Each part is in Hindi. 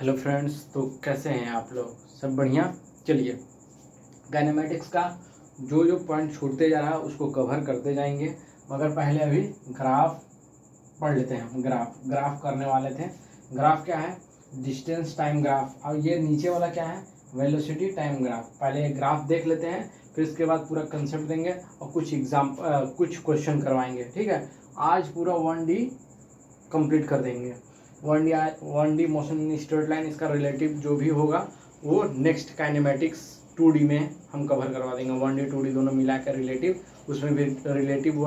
हेलो फ्रेंड्स, तो कैसे हैं आप लोग? सब बढ़िया। चलिए, काइनेमेटिक्स का जो जो पॉइंट छूटते जा रहा है उसको कवर करते जाएंगे, मगर पहले अभी ग्राफ पढ़ लेते हैं। हम ग्राफ करने वाले थे। ग्राफ क्या है? Distance time graph. और ये नीचे वाला क्या है? Velocity time graph. पहले ग्राफ देख लेते हैं, फिर इसके बाद पूरा कंसेप्ट देंगे और कुछ क्वेश्चन करवाएंगे। ठीक है, आज पूरा 1D कंप्लीट कर देंगे। 1D motion in straight line, इसका रिलेटिव जो भी होगा वो नेक्स्ट काइनेमेटिक्स 2D में हम कवर करवा देंगे। 1D 2D दोनों मिला कर रिलेटिव, उसमें भी relative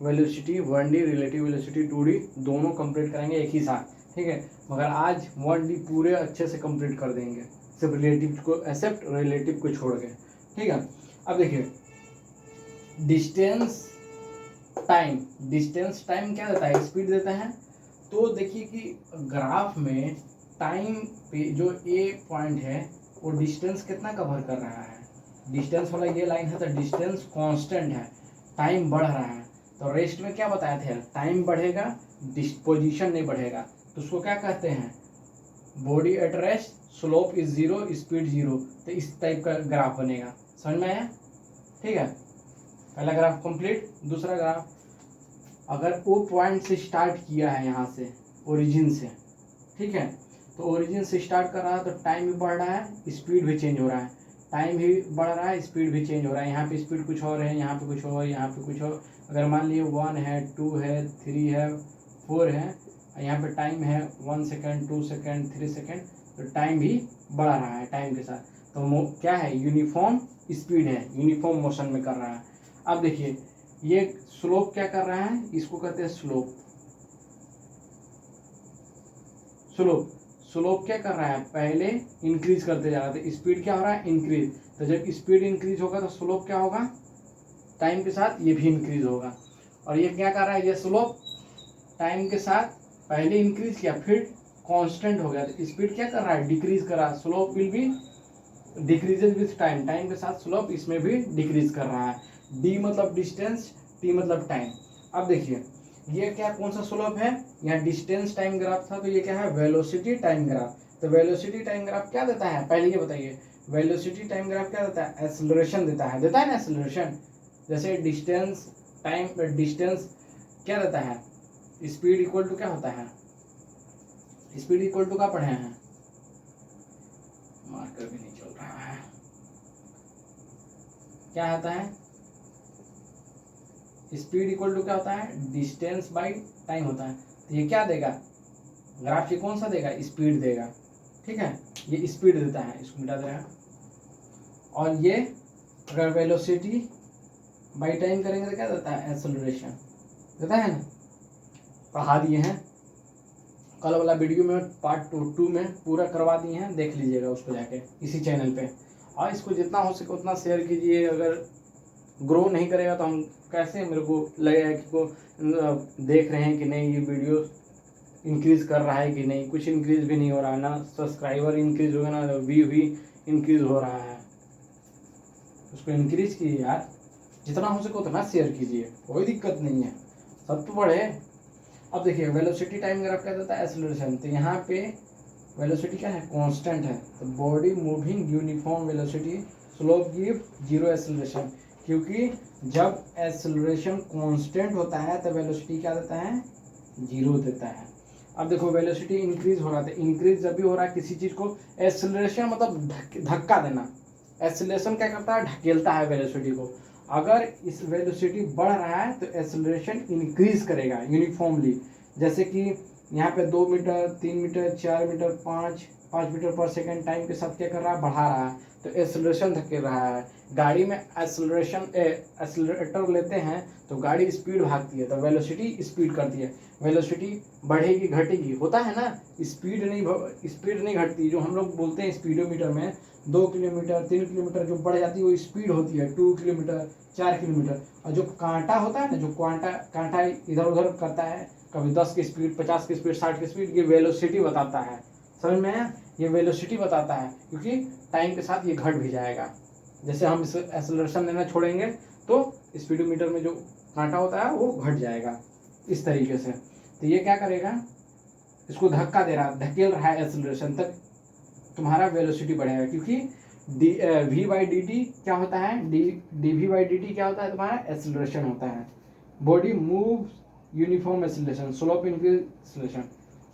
velocity 1D, relative velocity 2D दोनों कंप्लीट करेंगे एक ही साथ। ठीक है, मगर आज 1D पूरे अच्छे से कंप्लीट कर देंगे, सिर्फ रिलेटिव को एक्सेप्ट रिलेटिव को छोड़ के। ठीक है, अब देखिए डिस्टेंस टाइम क्या देता है? स्पीड देता है। तो देखिए कि ग्राफ में टाइम पे जो ए पॉइंट है वो डिस्टेंस कितना कवर कर रहा है? डिस्टेंस वाला ये लाइन है तो डिस्टेंस कांस्टेंट है, टाइम बढ़ रहा है। तो रेस्ट में क्या बताए थे? टाइम बढ़ेगा, पोजीशन नहीं बढ़ेगा। तो उसको क्या कहते हैं? Body at rest, slope is zero, speed zero. तो इस टाइप का ग्राफ बनेगा। समझ में आया? ठीक है, पहला ग्राफ कंप्लीट। दूसरा ग्राफ, अगर वो पॉइंट से स्टार्ट किया है, यहाँ से ओरिजिन से, ठीक है, तो ओरिजिन से स्टार्ट कर रहा है तो टाइम भी बढ़ रहा है, स्पीड भी चेंज हो रहा है। टाइम भी बढ़ रहा है, स्पीड भी चेंज हो रहा है। यहाँ पे स्पीड कुछ और है, यहाँ पे कुछ और, यहाँ पे कुछ और। अगर मान लीजिए 1 है, 2 है, 3 है, 4 है, यहाँ पे टाइम है 1 सेकेंड, 2 सेकेंड, 3 सेकेंड, तो टाइम भी बढ़ रहा है टाइम के साथ। तो क्या है? यूनिफॉर्म स्पीड है, यूनिफॉर्म मोशन में कर रहा है। अब देखिए ये स्लोप क्या कर रहा है? इसको कहते हैं स्लोप। स्लोप क्या कर रहा है? पहले इंक्रीज करते जा रहा है, तो स्पीड क्या हो रहा है? इंक्रीज। तो जब स्पीड इंक्रीज होगा तो स्लोप क्या होगा? टाइम के साथ ये भी इंक्रीज होगा। और ये क्या कर रहा है? ये स्लोप टाइम के साथ पहले इंक्रीज किया, फिर कांस्टेंट हो गया, तो स्पीड क्या कर रहा है? डिक्रीज कर रहा है। Slope will be decreases with time, time के साथ स्लोप इसमें भी डिक्रीज कर रहा है। डी मतलब डिस्टेंस, टी मतलब टाइम। अब देखिए ये क्या, कौन सा स्लोप है? यहाँ डिस्टेंस टाइम ग्राफ था, तो ये क्या है? Velocity time graph. तो वेलोसिटी टाइम ग्राफ क्या देता है? पहले ये बताइए, वेलोसिटी टाइम ग्राफ क्या देता है? एक्सेलरेशन देता है ना एक्सेलरेशन। जैसे डिस्टेंस क्या देता है? स्पीड इक्वल टू क्या होता है? स्पीड इक्वल टू क्या पढ़े हैं? मार्कर भी नहीं चल रहा है। क्या होता है? स्पीड इक्वल टू क्या होता है? डिस्टेंस बाई टाइम होता है। तो ये क्या देगा? ग्राफ ये कौन सा देगा? स्पीड देगा। ठीक है, ये स्पीड देता है, इसको मिटा दे रहा है। और ये अगर वेलोसिटी बाई टाइम करेंगे तो क्या देता है? एक्सेलरेशन देता है ना। पढ़ा दिए हैं, कल वाला वीडियो में पार्ट 2 में पूरा करवा दिए हैं, देख लीजिएगा उसको जाके इसी चैनल पे। और इसको जितना हो सके उतना शेयर कीजिए। अगर ग्रो नहीं करेगा तो हम कैसे, मेरे को लगेगा कि को देख रहे हैं कि नहीं, ये वीडियो इंक्रीज कर रहा है कि नहीं। कुछ इंक्रीज भी नहीं हो रहा है ना, सब्सक्राइबर इंक्रीज हो गया ना, व्यू भी इंक्रीज हो रहा है। उसको इंक्रीज कीजिए यार, जितना हो सके उतना शेयर कीजिए, कोई दिक्कत नहीं है, सब तो बढ़े। अब देखिए वेलोसिटी टाइम ग्राफ क्या देता है? एक्सेलरेशन। तो यहाँ पे वेलोसिटी क्या है? कांस्टेंट है। तो body moving uniform velocity, slope give zero acceleration. क्योंकि जब एक्सेलरेशन कांस्टेंट होता है तो वेलोसिटी क्या देता है? जीरो देता है। अब देखो वेलोसिटी इंक्रीज हो रहा था, इंक्रीज जब भी हो रहा है किसी चीज को, एक्सेलरेशन मतलब धक्का देना। एक्सेलरेशन क्या करता है? ढकेलता है वेलोसिटी को। अगर इस वेलोसिटी बढ़ रहा है तो एक्सेलरेशन इंक्रीज करेगा यूनिफॉर्मली। जैसे कि यहाँ पे 2 मीटर, 3 मीटर, 4 मीटर, 5 मीटर पर सेकेंड टाइम के साथ क्या कर रहा है? बढ़ा रहा है, तो एक्सेलरेशन धकेल रहा है। गाड़ी में एक्सेलरेटर लेते हैं तो गाड़ी स्पीड भागती है, तो वेलोसिटी स्पीड करती है। वेलोसिटी बढ़ेगी घटेगी, होता है ना। स्पीड नहीं घटती। जो हम लोग बोलते हैं स्पीडोमीटर में 2 किलोमीटर, 3 किलोमीटर जो बढ़ जाती है वो स्पीड होती है। 2 किलोमीटर, 4 किलोमीटर। और जो कांटा होता है ना, जो कांटा इधर उधर करता है, कभी 10 की स्पीड, 50 की स्पीड, 60 की स्पीड, ये वेलोसिटी बताता है। समझ में आया? ये वेलोसिटी बताता है, क्योंकि टाइम के साथ ये घट भी जाएगा। जैसे हम इस एक्सेलरेशन देना छोड़ेंगे तो स्पीडोमीटर में जो कांटा होता है वो घट जाएगा, इस तरीके से। तो ये क्या करेगा? इसको धक्का दे रहा, धकेल रहा है एक्सेलरेशन तक, तुम्हारा वेलोसिटी बढ़ेगा, क्योंकि वी बाई डी टी क्या होता है, D V by D T क्या होता है, तुम्हारा एक्सेलरेशन होता है। Body move uniform acceleration, slope increase acceleration.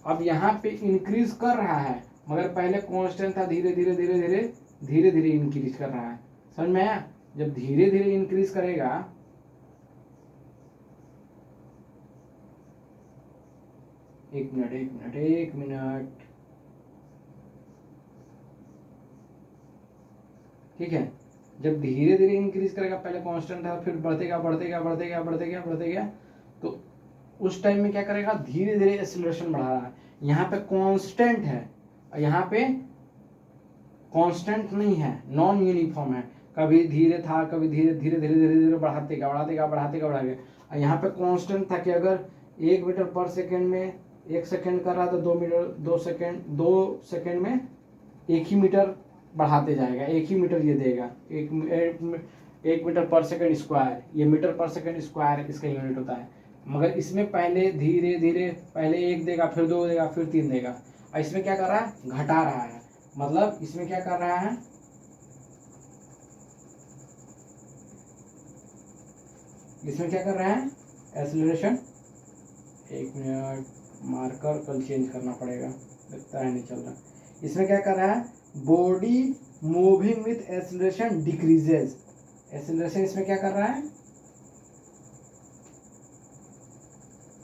अब यहाँ पे इंक्रीज कर रहा है, मगर पहले कांस्टेंट था, धीरे धीरे धीरे धीरे धीरे धीरे इंक्रीज कर रहा है। समझ में आया? जब धीरे धीरे इंक्रीज करेगा, एक मिनट, ठीक है। जब धीरे धीरे इंक्रीज करेगा, पहले कांस्टेंट था, फिर बढ़तेगा, तो उस टाइम में क्या करेगा, धीरे धीरे एक्सेलरेशन बढ़ा रहा है। यहाँ पे कांस्टेंट है, यहाँ पे कांस्टेंट नहीं है, नॉन यूनिफॉर्म है, कभी धीरे था, कभी धीरे धीरे धीरे धीरे धीरे बढ़ाते। यहाँ पे कांस्टेंट था कि अगर 1 मीटर पर सेकेंड में 1 सेकेंड कर रहा तो 2 सेकेंड में 1 ही मीटर बढ़ाते जाएगा, 1 ही मीटर ये देगा, 1 मीटर पर सेकेंड स्क्वायर, ये मीटर पर सेकेंड स्क्वायर इसका यूनिट होता है। मगर इसमें पहले धीरे धीरे, पहले 1 देगा, फिर 2 देगा, फिर 3 देगा, और इसमें क्या कर रहा है, घटा रहा है। मतलब इसमें क्या कर रहा है, एक्सेलरेशन, 1 मिनट, मार्कर कल चेंज करना पड़ेगा, लगता है नहीं चल रहा। इसमें क्या कर रहा है, body moving with acceleration decreases, acceleration इसमें क्या कर रहा है,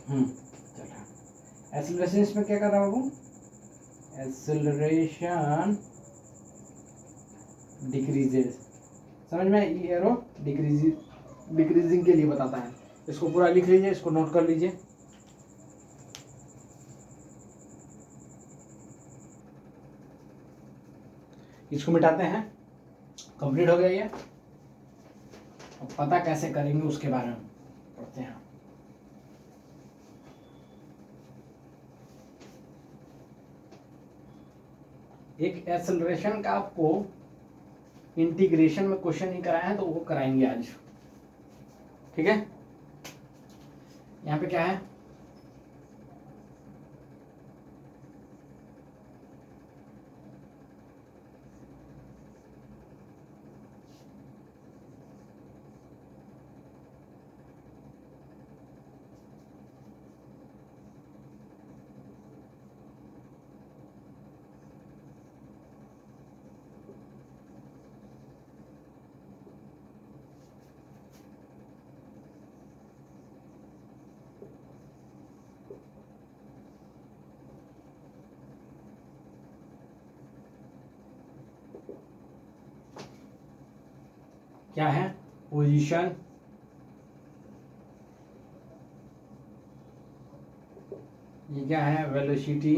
चल रहा। एक्सेलरेशन इसमें क्या कर रहा है बाबू, एक्सेलरेशन डिक्रीजेज। समझ में? ये एरो डिक्रीजिंग के लिए बताता है। इसको पूरा लिख लीजिए, इसको नोट कर लीजिए। इसको मिटाते हैं, कंप्लीट हो गया ये। अब पता कैसे करेंगे उसके बारे में पढ़ते हैं। एक एक्सेलरेशन का आपको इंटीग्रेशन में क्वेश्चन नहीं कराया है, तो वो कराएंगे आज, ठीक है। यहाँ पे क्या है, क्या है, पोजीशन, ये क्या है, वेलोसिटी,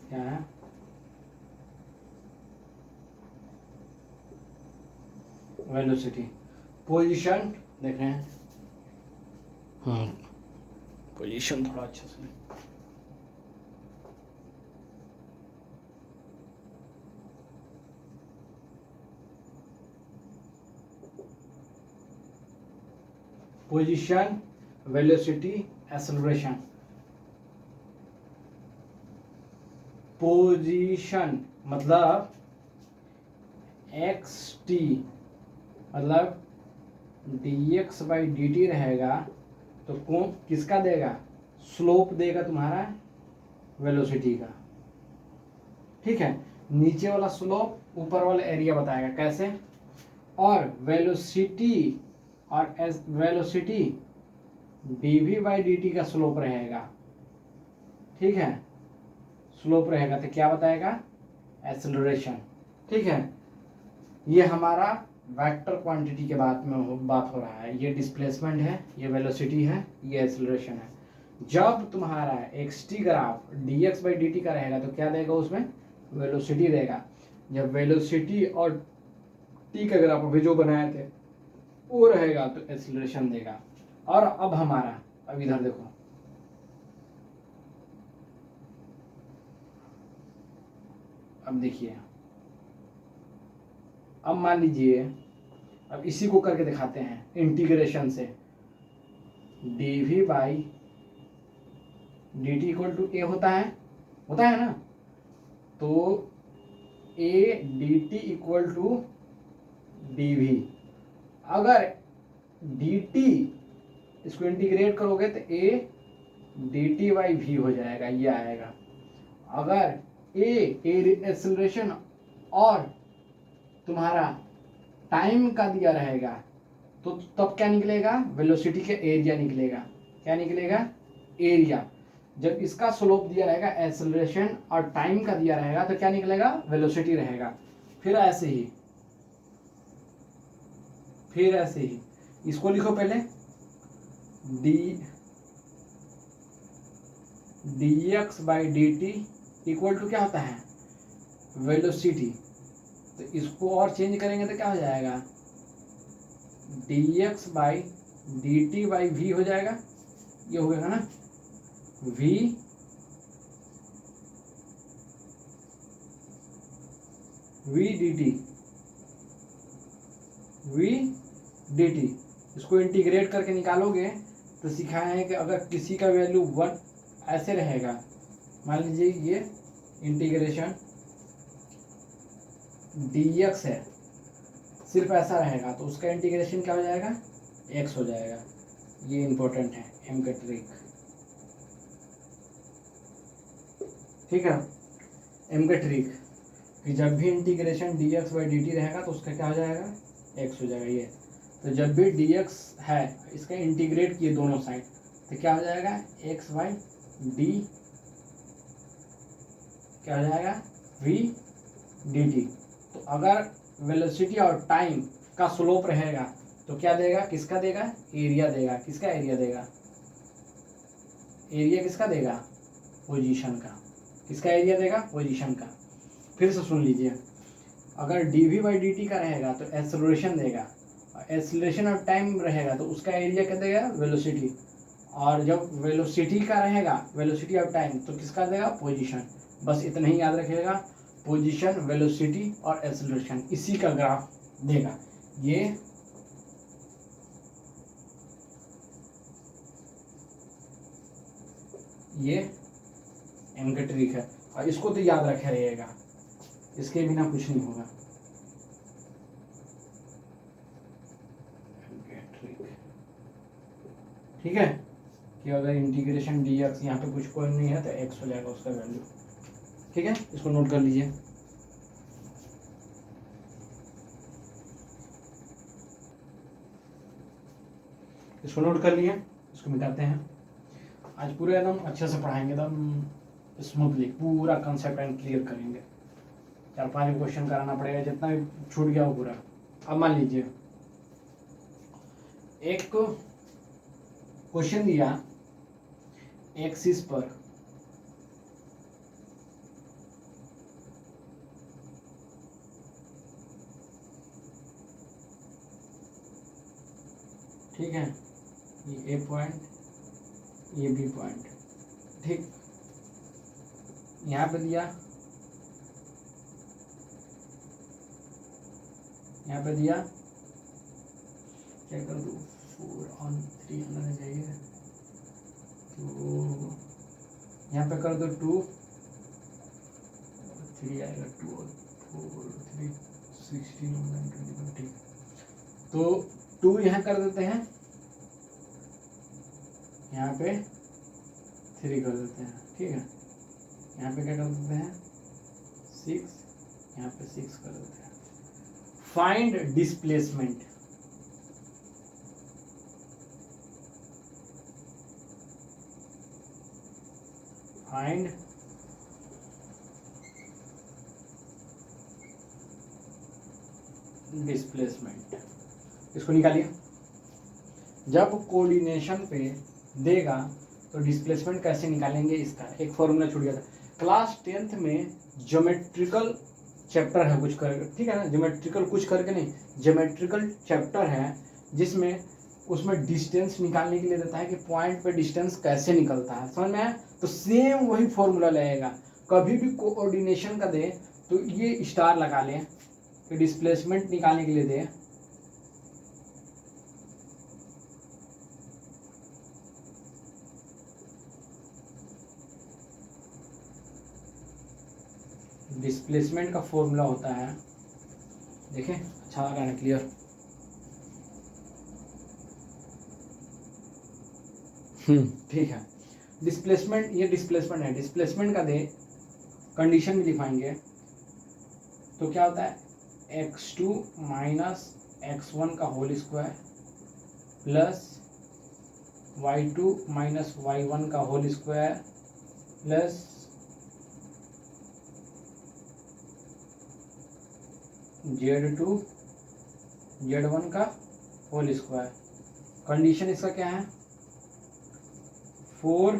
क्या है, वेलोसिटी। पोजीशन देख रहे हैं, पोजीशन थोड़ा अच्छा से, पोजीशन, वेलोसिटी, एक्सेलरेशन। पोजीशन मतलब एक्स टी, मतलब dx बाई डी टी रहेगा, तो कौन किसका देगा, स्लोप देगा तुम्हारा वेलोसिटी का, ठीक है। नीचे वाला स्लोप, ऊपर वाला एरिया बताएगा कैसे। और velocity dv by D T का स्लोप रहेगा, ठीक है, स्लोप रहेगा, तो क्या बताएगा, एक्सेलरेशन, ठीक है। ये हमारा वेक्टर क्वांटिटी के बात हो रहा है। ये डिस्प्लेसमेंट है, ये वेलोसिटी है, ये एक्सेलरेशन है। जब तुम्हारा x T graph dx by D T का रहेगा, तो क्या देगा, उसमें वेलोसिटी देगा। जब वेलोसिटी और टी का ग्राफ अभी जो बनाए थे वो रहेगा, तो एक्सेलरेशन देगा। और अब हमारा, अब इधर देखो, अब देखिए, अब मान लीजिए, अब इसी को करके दिखाते हैं इंटीग्रेशन से। dv by dt equal to A होता है ना, तो a dt equal to dv। अगर dt इसको इंटीग्रेट करोगे तो a dt बाई v हो जाएगा, ये आएगा। अगर a एक्सेलरेशन और तुम्हारा टाइम का दिया रहेगा तो तब क्या निकलेगा, वेलोसिटी का एरिया निकलेगा। क्या निकलेगा, एरिया। जब इसका स्लोप दिया रहेगा, एक्सेलरेशन और टाइम का दिया रहेगा, तो क्या निकलेगा, वेलोसिटी रहेगा। फिर ऐसे ही इसको लिखो पहले, dx by dt equal to क्या होता है, वेलोसिटी। तो इसको और चेंज करेंगे तो क्या हो जाएगा, dx by dt by v हो जाएगा। ये हो गया ना, v dt। इसको इंटीग्रेट करके निकालोगे तो सिखाए हैं कि अगर किसी का वैल्यू 1 ऐसे रहेगा, मान लीजिए ये इंटीग्रेशन dx है, सिर्फ ऐसा रहेगा तो उसका इंटीग्रेशन क्या हो जाएगा, x हो जाएगा। ये इंपॉर्टेंट है, एम का ट्रिक, ठीक है। एम का ट्रिक कि जब भी इंटीग्रेशन dx बाई dt रहेगा तो उसका क्या हो जाएगा, x हो जाएगा। ये तो जब भी dx है, इसका इंटीग्रेट किए दोनों साइड, तो क्या हो जाएगा, x बाई डी क्या हो जाएगा, v dt। तो अगर वेलोसिटी और टाइम का स्लोप रहेगा तो क्या देगा, किसका देगा, एरिया देगा। किसका एरिया देगा, एरिया किसका देगा, पोजीशन का। किसका एरिया देगा, पोजीशन का। फिर से सुन लीजिए, अगर dv बाई dt का रहेगा तो एक्सेलरेशन देगा, एक्सेलरेशन और टाइम रहेगा तो उसका एरिया क्या देगा, वेलोसिटी। और जब वेलोसिटी का रहेगा, वेलोसिटी और टाइम, तो किसका देगा, पोजीशन। बस इतना ही याद रखिएगा, पोजीशन, वेलोसिटी और एक्सेलरेशन, इसी का ग्राफ देगा। ये एम का ट्रिक है और इसको तो याद रखे रहिएगा, इसके बिना कुछ नहीं होगा। ठीक है, कि अगर इंटीग्रेशन dx यहाँ पे कुछ कोई नहीं है तो x हो जाएगा उसका वैल्यू। ठीक है, इसको नोट कर लीजिए। इसको नोट कर लिए, इसको मिटाते हैं। आज पूरा एकदम अच्छे से पढ़ाएंगे, एकदम स्मूथली पूरा कंसेप्ट एंड क्लियर करेंगे। 4-5 क्वेश्चन कराना पड़ेगा, जितना भी छूट गया वो पूरा। अब मान लीजिए एक क्वेश्चन दिया एक्सिस पर, ठीक है, ये ए पॉइंट, ये बी पॉइंट, ठीक। यहाँ पे दिया, यहाँ पे दिया, क्या कर दूँ, 4 on 3 आना चाहिए, तो यहाँ पे कर दो 2, 3 आएगा, 2 और 4 3 16 और 9 21, ठीक। तो 2 यहाँ कर देते हैं, यहाँ पे 3 कर देते हैं, ठीक है। यहाँ पे क्या कर देते हैं, 6, यहाँ पे 6 कर देते हैं। फाइंड डिस्प्लेसमेंट, फाइंड डिस्प्लेसमेंट, इसको निकालिए। जब कोऑर्डिनेशन पे देगा तो डिस्प्लेसमेंट कैसे निकालेंगे, इसका एक फॉर्मूला छूट गया था क्लास 10th में। ज्योमेट्रिकल चैप्टर है कुछ करके, ठीक है ना, ज्योमेट्रिकल कुछ करके नहीं, ज्योमेट्रिकल चैप्टर है जिसमें उसमें डिस्टेंस निकालने के लिए देता है कि पॉइंट पे डिस्टेंस कैसे निकलता है, समझ में आया। तो सेम वही फॉर्मूला लगेगा, कभी भी कोऑर्डिनेशन का दे तो ये स्टार लगा लें कि डिस्प्लेसमेंट निकालने के लिए दे डिस्प्लेसमेंट का फॉर्मूला होता है, देखें अच्छा लगा ना, क्लियर। ठीक है, डिस्प्लेसमेंट, ये डिस्प्लेसमेंट है, डिस्प्लेसमेंट का दे कंडीशन भी दिखाएंगे तो क्या होता है, x2 माइनस x1 का whole square plus y2 minus y1 का whole square plus z2 z1 का होल स्क्वायर। कंडीशन इसका क्या है, 4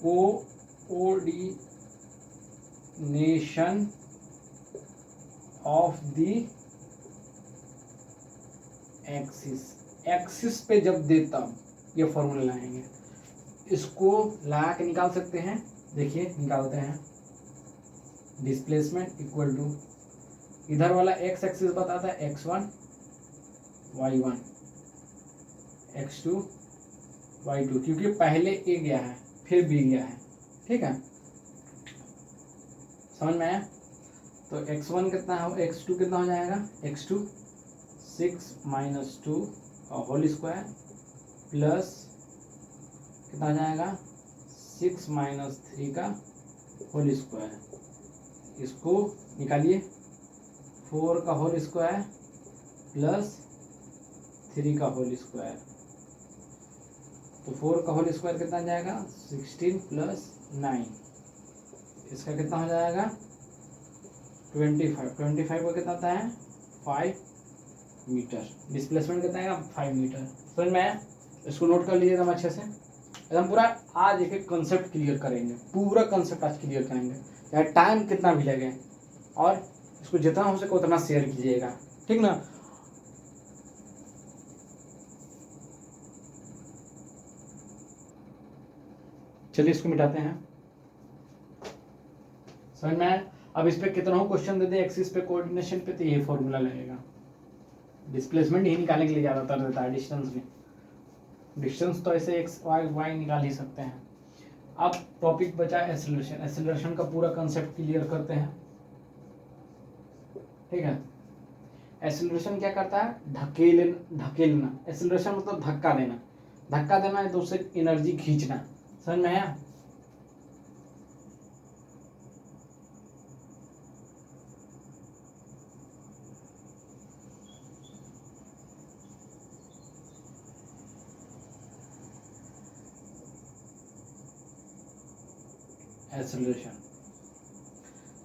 कोऑर्डिनेशन ऑफ द एक्सिस पे जब दे तब ये फॉर्मूला लाएंगे। इसको ला के निकाल सकते हैं, देखिए निकालते हैं। डिस्प्लेसमेंट इक्वल टू इधर वाला एक्स एक्सिस बताता है x1 y1 x2 y2, क्योंकि पहले ए गया है फिर बी गया है, ठीक है, समझ में आया। तो x1 कितना हो, x2 कितना हो जाएगा, x2 6 माइनस 2 का होल स्क्वायर प्लस कितना हो जाएगा 6 माइनस 3 का होल स्क्वायर। इसको निकालिए, 4 का होल स्क्वायर प्लस 3 का होल स्क्वायर, तो 4 का होल स्क्वायर कितना जाएगा 16 प्लस 9, इसका कितना हो जाएगा 25। 25 का कितना आता है 5 मीटर। डिस्प्लेसमेंट कितना आएगा 5 मीटर। समझ में आया, इसको नोट कर लीजिए एकदम अच्छे से। एकदम पूरा आज एक एक कंसेप्ट क्लियर करेंगे, पूरा कंसेप्ट आज क्लियर करेंगे, चाहे टाइम कितना भी लगे, और इसको जितना हो सके उतना शेयर कीजिएगा, ठीक ना। चलिए इसको मिटाते हैं। समझ में आया। अब इस पे कितना क्वेश्चन दे दे एक्सिस पे कोऑर्डिनेशन पे, तो ये फॉर्मूला लगेगा। डिस्प्लेसमेंट ही निकालने के लिए ज़्यादातर देता है डिस्टेंस में। डिस्टेंस तो ऐसे एक्स वाई निकाल ही सकते हैं। अब टॉपिक बचा एक्सेलरेशन। एक्सेलरेशन का पूरा कंसेप्ट क्लियर करते हैं, ठीक है। एक्सेलरेशन क्या करता है, धकेलना। एक्सेलरेशन मतलब धक्का देना। धक्का देना है तो उससे एनर्जी खींचना। समझ में आया।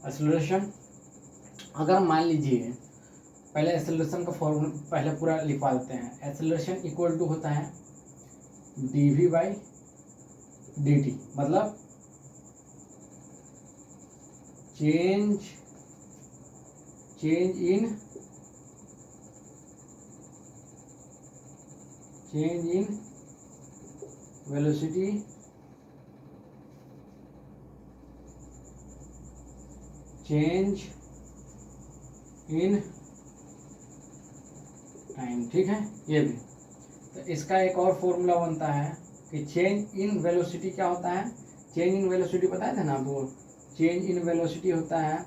एक्सेलरेशन अगर मान लीजिए, पहले एक्सेलरेशन का फॉर्मूला पहले पूरा लिखवा देते हैं। एक्सेलरेशन इक्वल टू होता है dv बाई dt, मतलब change in velocity change in time, ठीक है। ये भी तो इसका एक और फॉर्मूला बनता है कि चेंज इन वेलोसिटी क्या होता है, चेंज इन वेलोसिटी बताए थे ना वो, चेंज इन वेलोसिटी होता है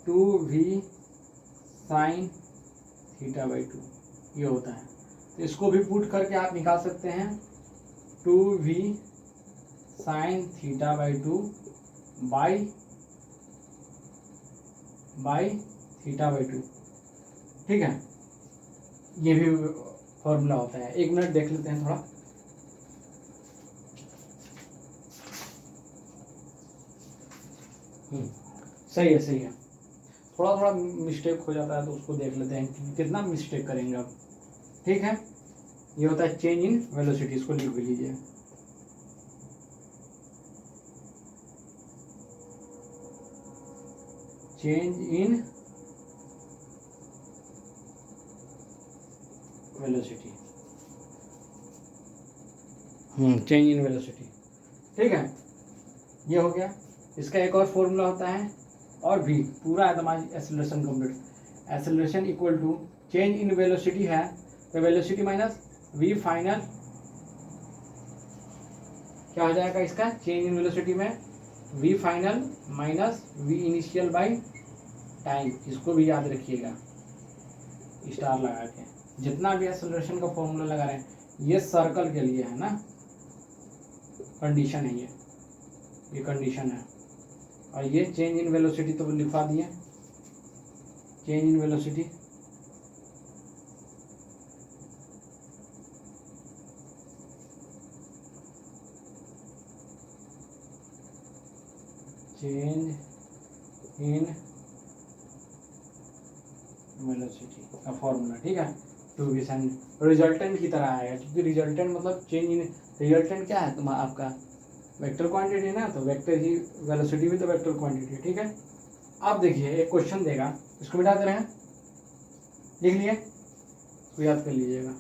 2v साइन थीटा बाई 2, ये होता है। तो इसको भी पुट करके आप निकाल सकते हैं 2v sine theta by 2 by theta by 2, ठीक है। ये भी फॉर्मूला होता है। एक मिनट देख लेते हैं थोड़ा। सही है, सही है। थोड़ा थोड़ा मिस्टेक हो जाता है तो उसको देख लेते हैं कि कितना मिस्टेक करेंगे अब, ठीक है। ये होता है चेंज इन वेलोसिटी, इसको लिख भी लीजिए। Change in velocity, change in velocity, ठीक है। ये हो गया। इसका एक और फॉर्मूला होता है, और भी पूरा एकदम आज acceleration complete. Acceleration equal to change in velocity है, तो वेलोसिटी माइनस वी फाइनल, क्या हो जाएगा इसका, चेंज इन वेलोसिटी में V final minus V initial by time. इसको भी याद रखिएगा स्टार लगा के। जितना भी एक्सेलरेशन का फॉर्मूला लगा रहे हैं ये सर्कल के लिए है ना, कंडीशन है ये कंडीशन है। और ये चेंज इन वेलोसिटी तो लिखवा दिए, change in velocity change in velocity का फॉर्मूला, ठीक है। टू बी सेंड रिजल्टेंट की तरह आएगा, क्योंकि रिजल्टेंट मतलब चेंज इन, रिजल्टेंट क्या है तुम्हारा आपका वेक्टर क्वांटिटी ना, तो वेक्टर ही वेलोसिटी भी तो वेक्टर क्वांटिटी, ठीक है। अब देखिए एक क्वेश्चन देगा, इसको मिटा दे रहे हैं, लिख लिए, इसको याद कर लीजिएगा।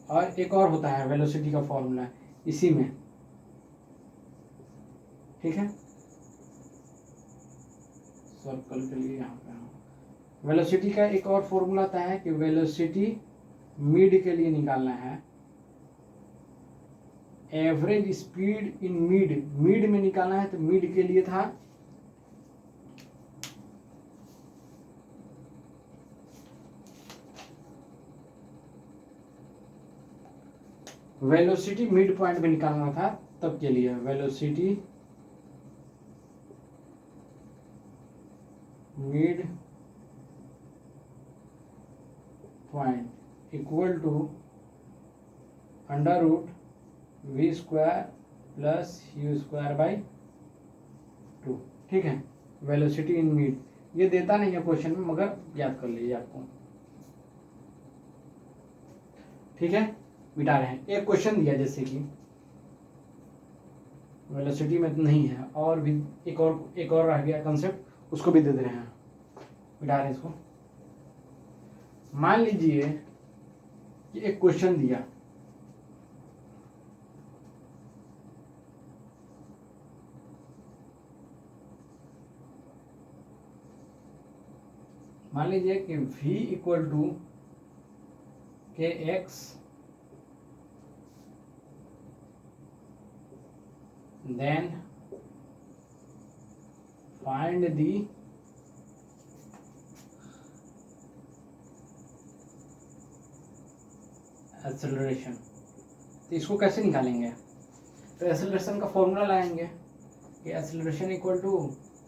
और एक और होता है वेलोसिटी का फॉर्मूला इसी में, ठीक है, सर्कल के लिए यहाँ पे वेलोसिटी का एक और फॉर्मूला आता है कि वेलोसिटी मिड के लिए निकालना है, एवरेज स्पीड इन मिड में निकालना है। तो मिड के लिए था वेलोसिटी मिड पॉइंट में निकालना था, तब के लिए velocity mid point equal to under root V square plus U square by 2, ठीक है। वेलोसिटी इन मिड ये देता नहीं है क्वेश्चन में, मगर याद कर लीजिए आपको, ठीक है। मिटा रहे हैं, एक क्वेश्चन दिया जैसे कि वेलोसिटी में नहीं है, और भी एक और रह गया कंसेप्ट, उसको भी दे दे रहे हैं, मिटा रहे हैं इसको। मान लीजिए कि एक क्वेश्चन दिया, मान लीजिए कि v equal to K X then find the acceleration. तो इसको कैसे निकालेंगे, तो एक्सेलरेशन का फॉर्मूला लाएंगे कि acceleration equal to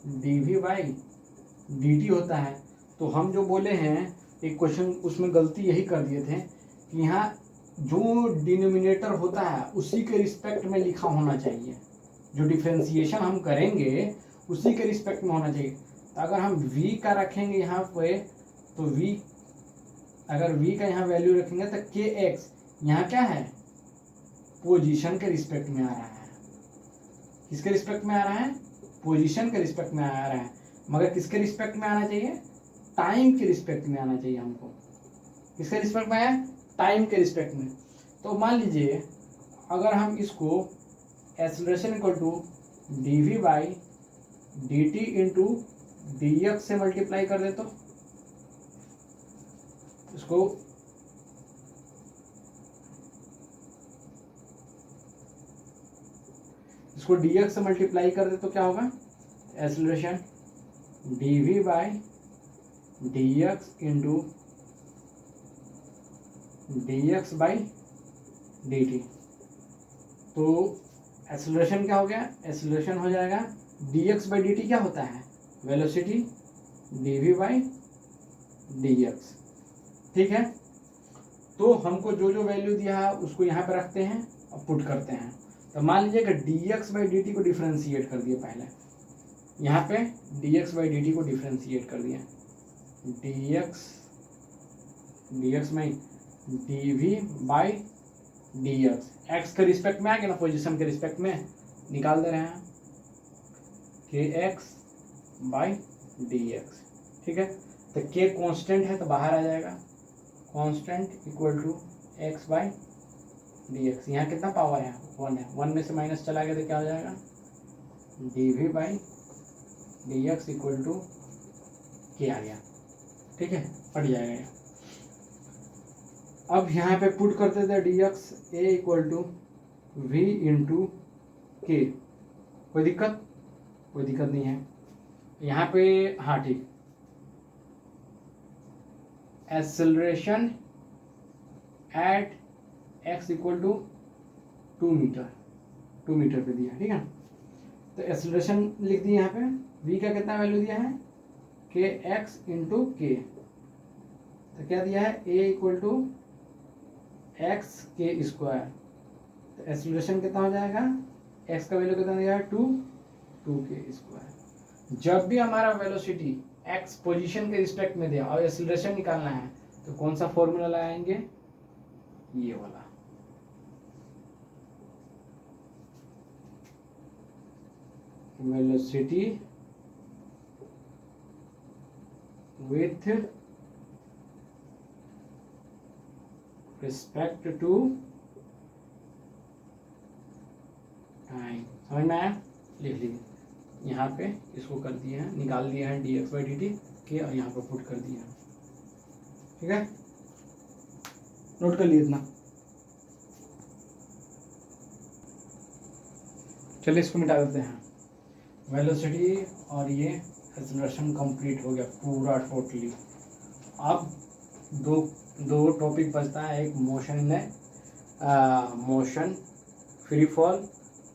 D V by D T होता है। तो हम जो बोले हैं एक क्वेश्चन, उसमें गलती यही कर दिए थे कि यहाँ जो डिनोमिनेटर होता है उसी के रिस्पेक्ट में लिखा होना चाहिए, जो डिफ्रेंसिएशन हम करेंगे उसी के रिस्पेक्ट में होना चाहिए। तो अगर हम v का रखेंगे यहाँ पे, तो v अगर v का यहाँ वैल्यू रखेंगे तो के एक्स यहाँ क्या है, पोजीशन के रिस्पेक्ट में आ रहा है। किसके रिस्पेक्ट में आ रहा है, पोजीशन के रिस्पेक्ट में आ रहा है, मगर किसके रिस्पेक्ट में आना चाहिए, टाइम के रिस्पेक्ट में आना चाहिए हमको। किसके रिस्पेक्ट में आया, टाइम के रिस्पेक्ट में। तो मान लीजिए अगर हम इसको acceleration equal to D V by D T into D X से मल्टीप्लाई कर दे, तो इसको डी एक्स से मल्टीप्लाई कर दे तो क्या होगा, acceleration D V by D X into D X by D T. तो एक्सेलरेशन क्या हो गया, एक्सेलरेशन हो जाएगा D X by D T, क्या होता है velocity D V by D X, ठीक है। तो हमको जो जो वैल्यू दिया है उसको यहाँ पे रखते हैं और पुट करते हैं। तो मान लीजिए कि D X by D T को डिफ्रेंशिएट कर दिए, पहले यहाँ पे D X by D T को डिफ्रेंशिएट कर दिया, डी एक्स में D V by D X के रिस्पेक्ट में आ गया ना, पोजीशन के रिस्पेक्ट में निकाल दे रहे हैं के एक्स बाई डी एक्स, ठीक है। तो के कांस्टेंट है तो बाहर आ जाएगा, constant equal to X by dx। यहाँ कितना पावर है, 1 है, 1 में से माइनस चला गया तो क्या हो जाएगा, dv by dx equal to के आ गया। ठीक है, पट जाएगा ये। अब यहाँ पे पुट करते थे dx a equal to v into के। कोई दिक्कत, कोई दिक्कत नहीं है यहाँ पे। हाँ ठीक, acceleration at x equal to 2 metre, 2 metre पे दिया। ठीक है, तो एक्सेलरेशन लिख दिए यहाँ पे, v का कितना वैल्यू दिया है, के एक्स इंटू के। तो क्या दिया है, a इक्वल टू एक्स के स्क्वायर। तो एक्सेलरेशन कितना हो जाएगा, x का वैल्यू कितना दिया है, 2 के स्क्वायर। जब भी हमारा वेलोसिटी x पोजीशन के रिस्पेक्ट में दिया और एक्सेलरेशन निकालना है तो कौन सा फॉर्मूला लगाएंगे, ये वाला। Velocity with respect to time. समझ में आया, लिख लीजिए यहाँ पे, इसको कर दिए हैं, निकाल दिया है dx बाई dt के, और यहाँ पे पुट कर दिया है। ठीक है, नोट कर लिए इतना। चलिए इसको मिटा देते हैं। वेलोसिटी और ये एक्सेलरेशन कंप्लीट हो गया पूरा टोटली। अब दो टॉपिक बचता है, एक मोशन में मोशन फ्री फॉल,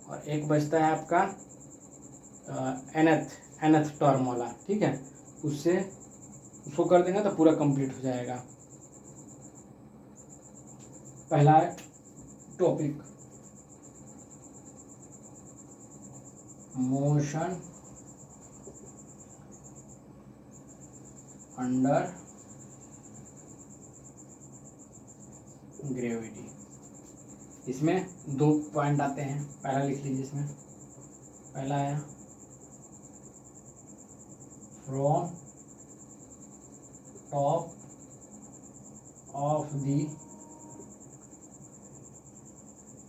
और एक बचता है आपका nth टर्म वाला। ठीक है, उसको कर देंगे तो पूरा कंप्लीट हो जाएगा। पहला टॉपिक मोशन अंडर ग्रेविटी। इसमें 2 पॉइंट आते हैं, पहला लिख लीजिए। इसमें पहला आया from top of the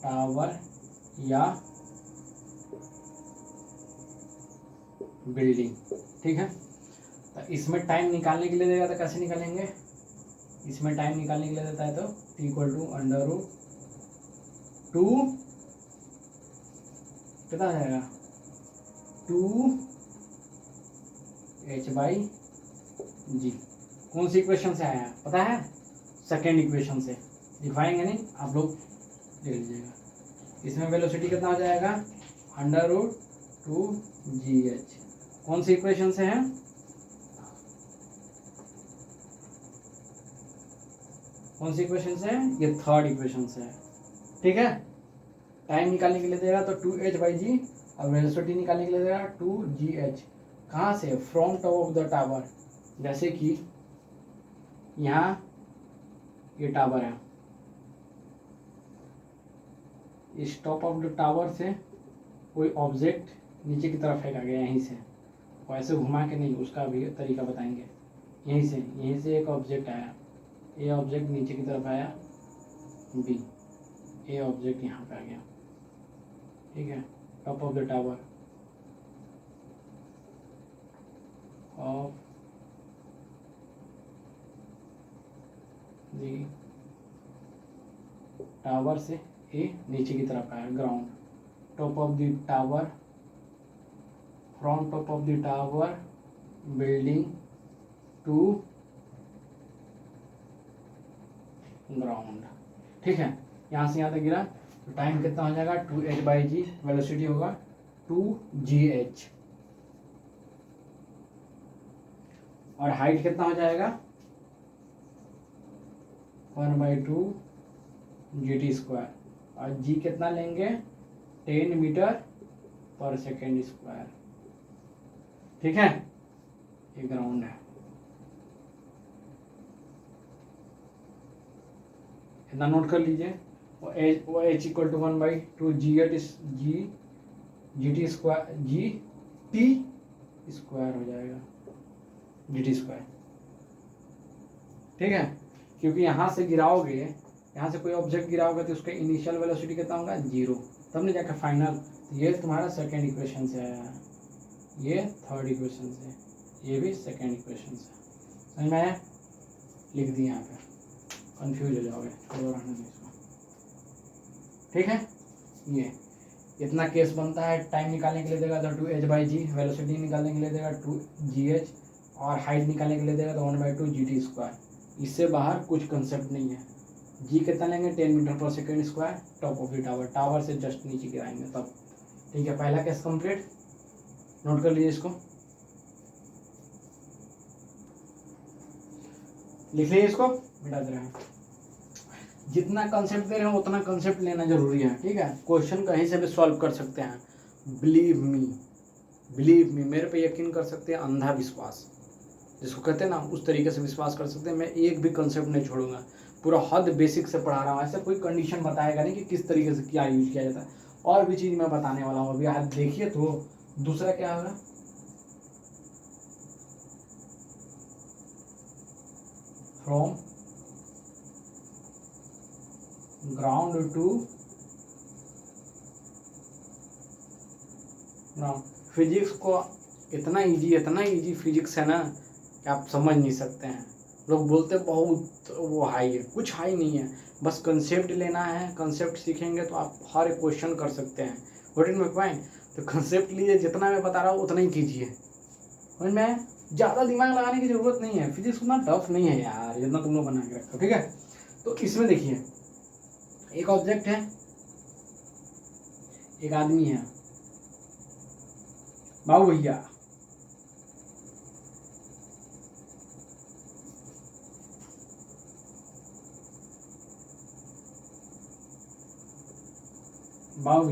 tower या बिल्डिंग। ठीक है, तो इसमें टाइम निकालने के लिए देगा तो कैसे निकालेंगे, इसमें टाइम निकालने के लिए देता है तो t equal to under root 2 कितना आ जाएगा, 2h बाई जी। कौन सी इक्वेशन से आया पता है, सेकेंड इक्वेशन से। लिखवाएंगे नहीं आप लोग, लिख लीजिएगा। इसमें वेलोसिटी कितना हो जाएगा, अंडर रूट 2gh। कौन सी इक्वेशन से है, कौन सी इक्वेशन से है, ये थर्ड इक्वेशन से है। ठीक है, टाइम निकालने के लिए देगा तो 2h बाई जी, और वेलोसिटी निकालने के लिए देगा 2gh। कहाँ से, from top of the tower. जैसे कि यहाँ ये टावर है, इस टॉप ऑफ द टावर से कोई ऑब्जेक्ट नीचे की तरफ फेंका गया यहीं से, और ऐसे घुमा के नहीं, उसका भी तरीका बताएंगे। यहीं से एक ऑब्जेक्ट आया, ए ऑब्जेक्ट नीचे की तरफ आया, बी ए ऑब्जेक्ट यहाँ पे आ गया। ठीक है, top of the tower of the tower से ए नीचे की तरफ आया, ground. Top of the tower, from top of the tower building to ground. ठीक है, यहाँ से यहाँ तक गिरा तो टाइम कितना हो जाएगा, 2h बाई जी। वेलोसिटी होगा 2gh, और हाइट कितना हो जाएगा, 1/2 gt स्क्वायर, और g कितना लेंगे, 10 मीटर पर सेकेंड स्क्वायर। ठीक है, ये ग्राउंड है। इतना नोट कर लीजिए। वो h equal to 1/2 gt square, gt square हो जाएगा, gt स्क्वायर। ठीक है, क्योंकि यहाँ से गिराओगे यहाँ से कोई ऑब्जेक्ट गिरा होगा तो उसका इनिशियल वेलोसिटी कितना होगा 0, तब नहीं जाकर फाइनल। ये तुम्हारा सेकेंड इक्वेशन से आया है, ये थर्ड इक्वेशन से, ये भी सेकेंड इक्वेशन से। समझ में आया? लिख दी यहाँ पे, कंफ्यूज हो जाओगे, छोड़ो रहने दो इसको। ठीक है, ये इतना केस बनता है। टाइम निकालने के लिए देगा तो 2h/g, वेलोसिटी निकालने के लिए देगा 2gh, और हाइट निकालने के लिए देगा तो 1/2 gt²। इससे बाहर कुछ कंसेप्ट नहीं है। जी कितना लेंगे 10 मीटर पर second square, top of the tower, tower से जस्ट नीचे गिराएंगे तब। ठीक है, पहला केस कंप्लीट, नोट कर लीजिए इसको, लिख लीजिए इसको, मिटा दे रहे हैं। जितना कंसेप्ट दे रहे हैं उतना कंसेप्ट लेना जरूरी है। ठीक है, क्वेश्चन कहीं से भी सॉल्व कर सकते हैं, बिलीव मी, मेरे पे यकीन कर सकते हैं। अंधा विश्वास जिसको कहते हैं ना, उस तरीके से विश्वास कर सकते हैं। मैं एक भी कंसेप्ट नहीं छोड़ूंगा, पूरा हद बेसिक से पढ़ा रहा हूँ। ऐसा कोई कंडीशन बताएगा नहीं कि किस तरीके से क्या यूज किया जाता है, और भी चीज़ मैं बताने वाला हूँ अभी। आज देखिए तो दूसरा क्या होगा, from ground to ground. Physics को इतना इजी फिजिक्स है ना कि आप समझ नहीं सकते हैं। लोग बोलते बहुत वो हाई है, कुछ हाई नहीं है, बस कंसेप्ट लेना है। कंसेप्ट सीखेंगे तो आप हर एक क्वेश्चन कर सकते हैं। What is my point? तो कंसेप्ट लीजिए, जितना मैं बता रहा हूँ उतना ही कीजिए। समझ में? ज़्यादा दिमाग लगाने की जरूरत नहीं है। फिजिक्स उतना टफ नहीं है यार, जितना तुम लोग बना के रखो। ठीक है, तो इसमें देखिए, एक ऑब्जेक्ट है, एक आदमी है, बाबू भैया, बाबू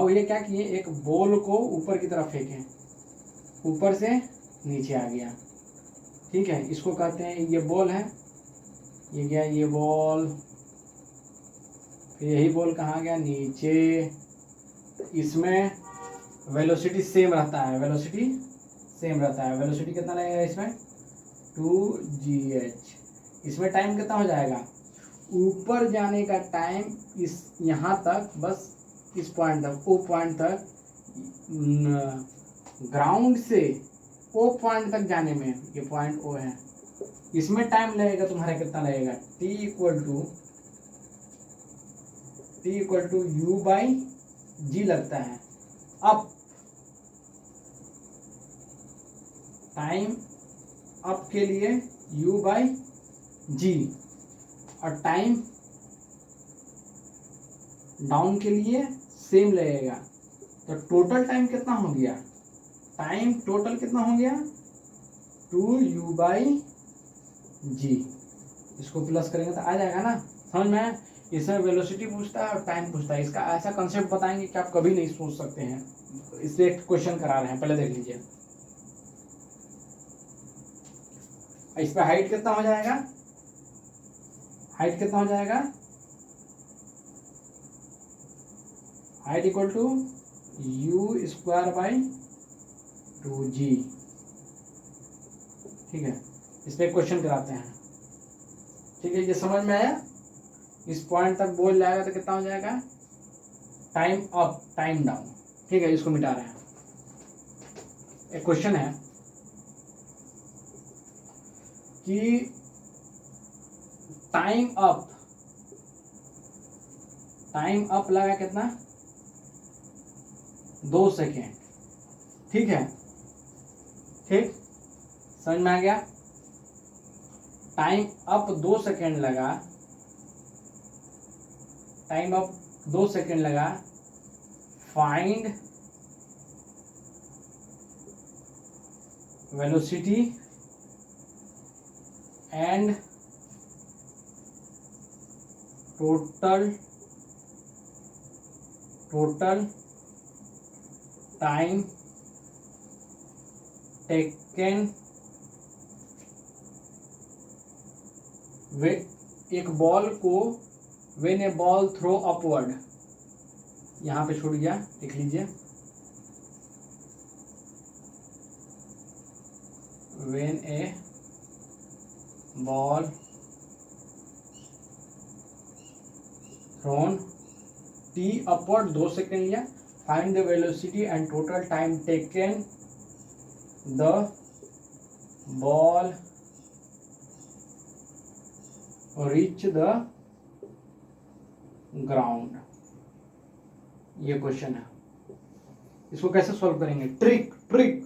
भैया क्या किए, एक बॉल को ऊपर की तरफ फेंके, ऊपर से नीचे आ गया। ठीक है, इसको कहते हैं, ये बॉल है, ये गया, ये बॉल, फिर यही बॉल कहाँ गया, नीचे। इसमें वेलोसिटी सेम रहता है, वेलोसिटी कितना लगेगा इसमें, 2gh। इसमें टाइम कितना हो जाएगा, ऊपर जाने का टाइम, इस यहाँ तक, बस इस पॉइंट तक, ओ पॉइंट तक, ग्राउंड से ओ पॉइंट तक जाने में, ये पॉइंट ओ है, इसमें टाइम लगेगा तुम्हारा कितना लगेगा, t इक्वल टू u/g लगता है। अब टाइम अप के लिए u/g, और टाइम डाउन के लिए सेम लगेगा। तो टोटल टाइम कितना हो गया, टाइम टोटल कितना हो गया, 2u/g। इसको प्लस करेंगे तो आ जाएगा ना, समझ में? इसमें वेलोसिटी पूछता है और टाइम पूछता है। इसका ऐसा कंसेप्ट बताएंगे कि आप कभी नहीं सोच सकते हैं, इसलिए क्वेश्चन करा रहे हैं, पहले देख लीजिए। इस पे हाइट कितना हो जाएगा, हाइट इक्वल टू u²/2g। ठीक है, इस पे क्वेश्चन कराते हैं। ठीक है, ये समझ में आया? इस पॉइंट तक बोल जाएगा तो कितना हो जाएगा, टाइम अप टाइम डाउन। ठीक है, इसको मिटा रहे हैं। एक क्वेश्चन है कि टाइम अप लगा कितना, 2 सेकेंड। ठीक है, ठीक, समझ में आ गया? टाइम अप 2 सेकेंड लगा, find velocity and total time taken एक बॉल को when a ball throw upward. यहाँ पे छूट गया, लिख लीजिए, when a ball thrown T upward 2 second लिया, find the velocity and total time taken the ball reach the ground. ये क्वेश्चन है, इसको कैसे सॉल्व करेंगे? Trick trick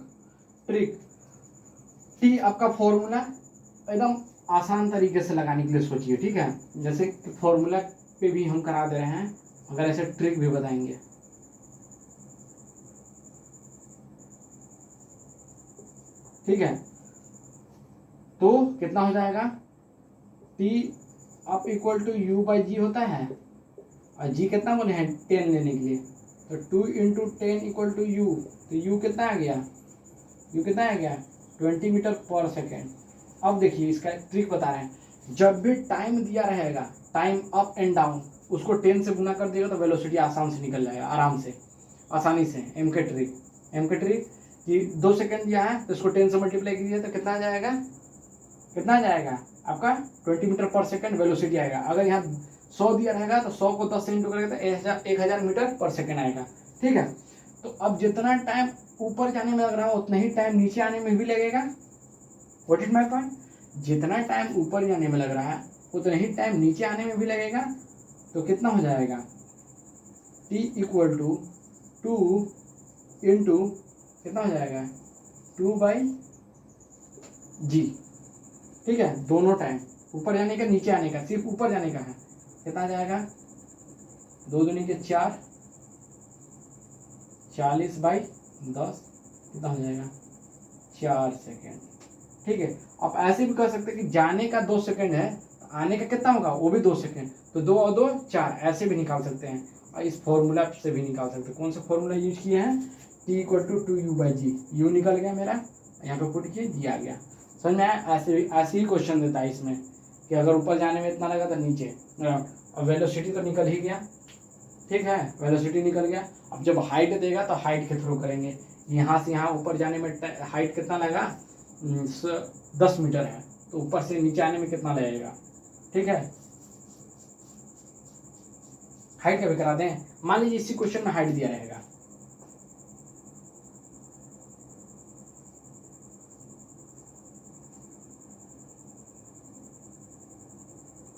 trick. टी आपका फॉर्मूला एकदम आसान तरीके से लगाने के लिए सोचिए, ठीक है। जैसे फॉर्मूला पे भी हम करा दे रहे हैं, अगर ऐसे ट्रिक भी बताएंगे। ठीक है, तो कितना हो जाएगा? T up equal to U by G होता है, और जी कितना बोले हैं 10 लेने के लिए, तो 2 इंटू 10 इक्वल टू यू, तो यू कितना आ गया? यू कितना आ गया? 20 मीटर पर सेकेंड। अब देखिए इसका ट्रिक बता रहे हैं, जब भी टाइम दिया रहेगा, टाइम अप एंड डाउन, उसको 10 से गुना कर दिएगा तो वेलोसिटी आसान से निकल जाएगा, आराम से, आसानी से। एम के ट्रिक कि 2 सेकेंड दिया है तो इसको 10 से मल्टीप्लाई कीजिए तो कितना आ जाएगा? कितना आ जाएगा आपका? 20 मीटर पर सेकेंड वेलोसिटी आएगा। अगर यहाँ 100 दिया रहेगा तो 100 को 10 से इंटू करेगा तो 1000 मीटर पर सेकेंड आएगा। ठीक है, तो अब जितना टाइम ऊपर जाने में लग रहा है उतना ही टाइम नीचे आने में भी लगेगा। What is my point? जितना टाइम ऊपर जाने में लग रहा है उतना ही टाइम नीचे आने में भी लगेगा। तो कितना हो जाएगा? T इक्वल टू 2 इंटू कितना हो जाएगा? 2 बाई जी। ठीक है, दोनों टाइम ऊपर जाने का नीचे आने का, सिर्फ ऊपर जाने का है, कितना आ जाएगा? 2 दूनी के 4, 40 बाई 10, कितना हो जाएगा? 4 सेकेंड। ठीक है, आप ऐसे भी कर सकते हैं कि जाने का 2 सेकेंड है, आने का कितना होगा? वो भी 2 सेकेंड, तो 2 और 2 4, ऐसे भी निकाल सकते हैं। और इस फॉर्मूला से भी निकाल सकते हैं। कौन सा फॉर्मूला यूज किए हैं? T equal to 2u by G. U निकल गया मेरा, यहाँ पे पुट किए, जी आ गया। समझ में आया? ऐसे ही क्वेश्चन देता है इसमें कि अगर ऊपर जाने में इतना लगा तो नीचे, और वेलोसिटी तो निकल ही गया। ठीक है, वेलोसिटी निकल गया। अब जब हाइट देगा तो हाइट के थ्रू करेंगे। यहाँ से यहाँ ऊपर जाने में हाइट कितना लगा? 10 मीटर है, तो ऊपर से नीचे आने में कितना लगेगा? ठीक है, हाइट का भी करा दें। मान लीजिए इसी क्वेश्चन में हाइट दिया रहेगा,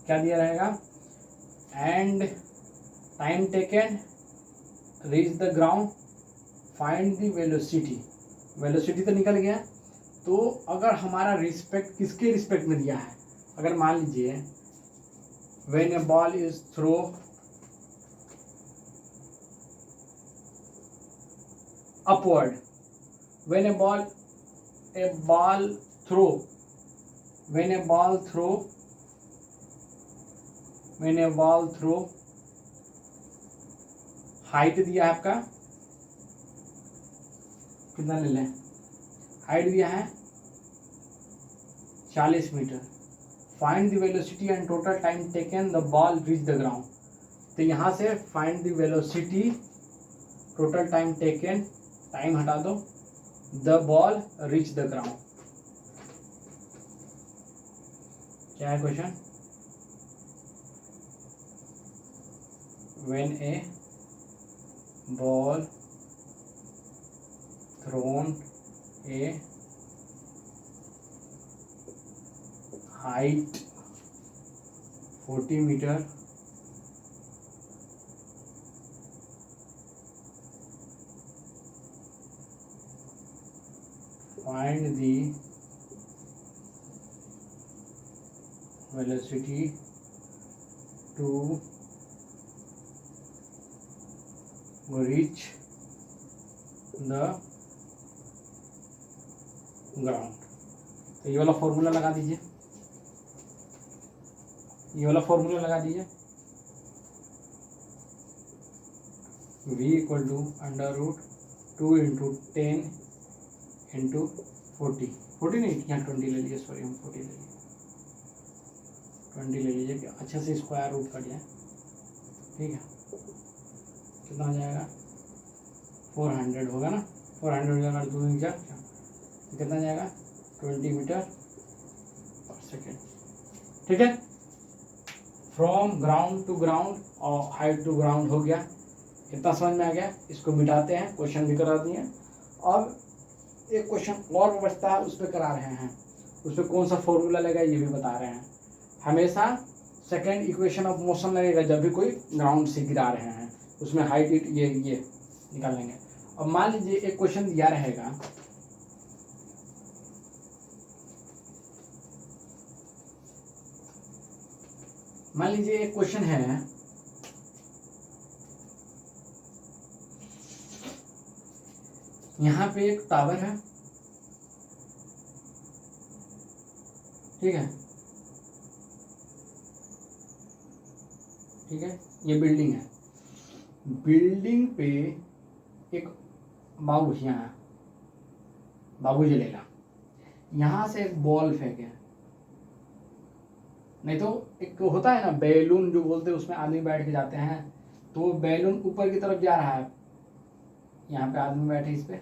क्या दिया रहेगा? And time taken reach the ground, find the velocity. Velocity तो निकल गया, तो अगर हमारा रिस्पेक्ट किसके रिस्पेक्ट में दिया है? अगर मान लीजिए when a ball is throw upward, when a ball throw when a ball throw height दिया है आपका, कितना ले लें? हाइट दिया है 40 metre. Find the velocity and total time taken the ball reach the ground. तो यहाँ से find the velocity, total time taken, time हटा दो, the ball reach the ground. क्या है question? When a ball thrown a height 40 metre find the velocity to reach the ground। तो ये वाला फॉर्मूला लगा दीजिए, ये वाला फॉर्मूला लगा दीजिए। v equal to under root 2 into 10 into 40 नहीं, यहाँ 20 ले लीजिए, सॉरी हम 40 ले लीजिए, 20 ले लीजिए, अच्छे से स्क्वायर रूट कट जाए। ठीक है, कितना हो जाएगा? 400 होगा ना, 400 हो जाएगा, 2 क्या कितना जाएगा? 20 मीटर पर सेकेंड। ठीक है, फ्रॉम ग्राउंड टू ग्राउंड और हाइट टू ग्राउंड हो गया। इतना समझ में आ गया। इसको मिटाते हैं, क्वेश्चन भी करा दिए। अब एक क्वेश्चन और बचता है, उस पर करा रहे हैं। उस पर कौन सा फॉर्मूला लगेगा ये भी बता रहे हैं। हमेशा सेकेंड इक्वेशन ऑफ मोशन लगेगा जब भी कोई ग्राउंड से गिरा रहे हैं, उसमें हाइट ये निकालेंगे। अब मान लीजिए एक क्वेश्चन दिया रहेगा, मान लीजिए एक क्वेश्चन है, यहाँ पे एक टावर है, ठीक है, ठीक है, ये बिल्डिंग है। बिल्डिंग पे एक बाबूजी यहाँ बाबूजी लेगा, यहाँ से एक बॉल फेंके, नहीं तो एक होता है ना बैलून जो बोलते हैं, उसमें आदमी बैठ के जाते हैं, तो वो बैलून ऊपर की तरफ जा रहा है, यहाँ पे आदमी बैठे इस पे,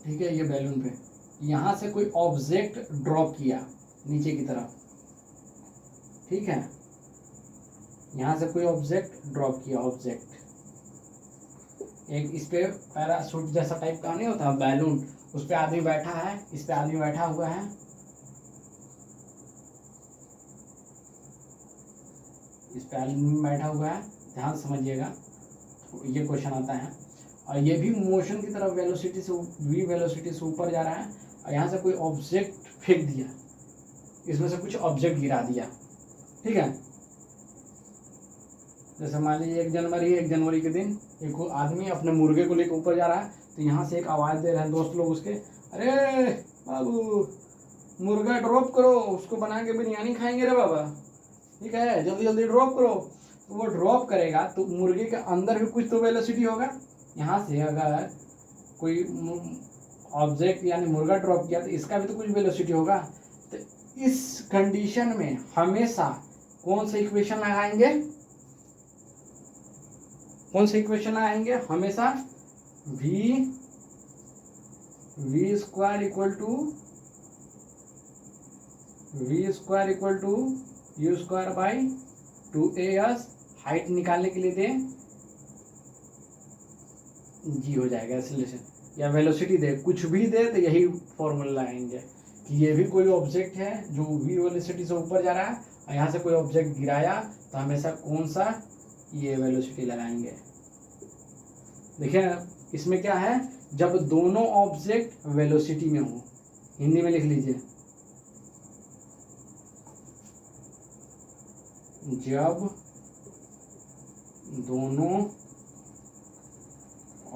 ठीक है, ये बैलून पे यहाँ से कोई ऑब्जेक्ट ड्रॉप किया नीचे की तरफ, ठीक है, यहाँ से कोई ऑब्जेक्ट ड्रॉप किया, ऑब्जेक्ट एक इस पे पैराशूट जैसा टाइप का नहीं होता बैलून, उस पे आदमी बैठा है, इस पे आदमी बैठा हुआ है, इस पे आदमी बैठा हुआ है, ध्यान समझिएगा। तो ये क्वेश्चन आता है, और ये भी मोशन की तरफ वेलोसिटी से v वेलोसिटी से ऊपर जा रहा है, और यहाँ से कोई ऑब्जेक्ट फेंक दिया, इसमें से कुछ ऑब्जेक्ट गिरा दिया, ठीक है। जैसे मान लीजिए 1 जनवरी के दिन एक आदमी अपने मुर्गे को लेकर ऊपर जा रहा है, तो यहाँ से एक आवाज़ दे रहे हैं दोस्त लोग उसके, अरे बाबू मुर्गा ड्रॉप करो, उसको बना के बिरयानी खाएंगे रे बाबा, ठीक है, जल्दी जल्दी ड्रॉप करो। तो वो ड्रॉप करेगा तो मुर्गे के अंदर भी कुछ तो वेलोसिटी होगा, यहाँ से अगर कोई ऑब्जेक्ट यानी मुर्गा ड्रॉप किया तो इसका भी तो कुछ वेलोसिटी होगा। तो इस कंडीशन में हमेशा कौन सा इक्वेशन लगाएंगे, कौन सा इक्वेशन लगाएंगे, हमेशा v square equal to U square by 2as, हाइट निकालने के लिए दें जी हो जाएगा एक्सेलरेशन, या वेलोसिटी दे, कुछ भी दे तो यही फॉर्मूला लगाएंगे कि ये भी कोई ऑब्जेक्ट है जो v वेलोसिटी से ऊपर जा रहा है, और यहाँ से कोई ऑब्जेक्ट गिराया तो हमेशा कौन सा ये वेलोसिटी लगाएंगे। देखिए इसमें क्या है, जब दोनों ऑब्जेक्ट वेलोसिटी में हो, हिंदी में लिख लीजिए, जब दोनों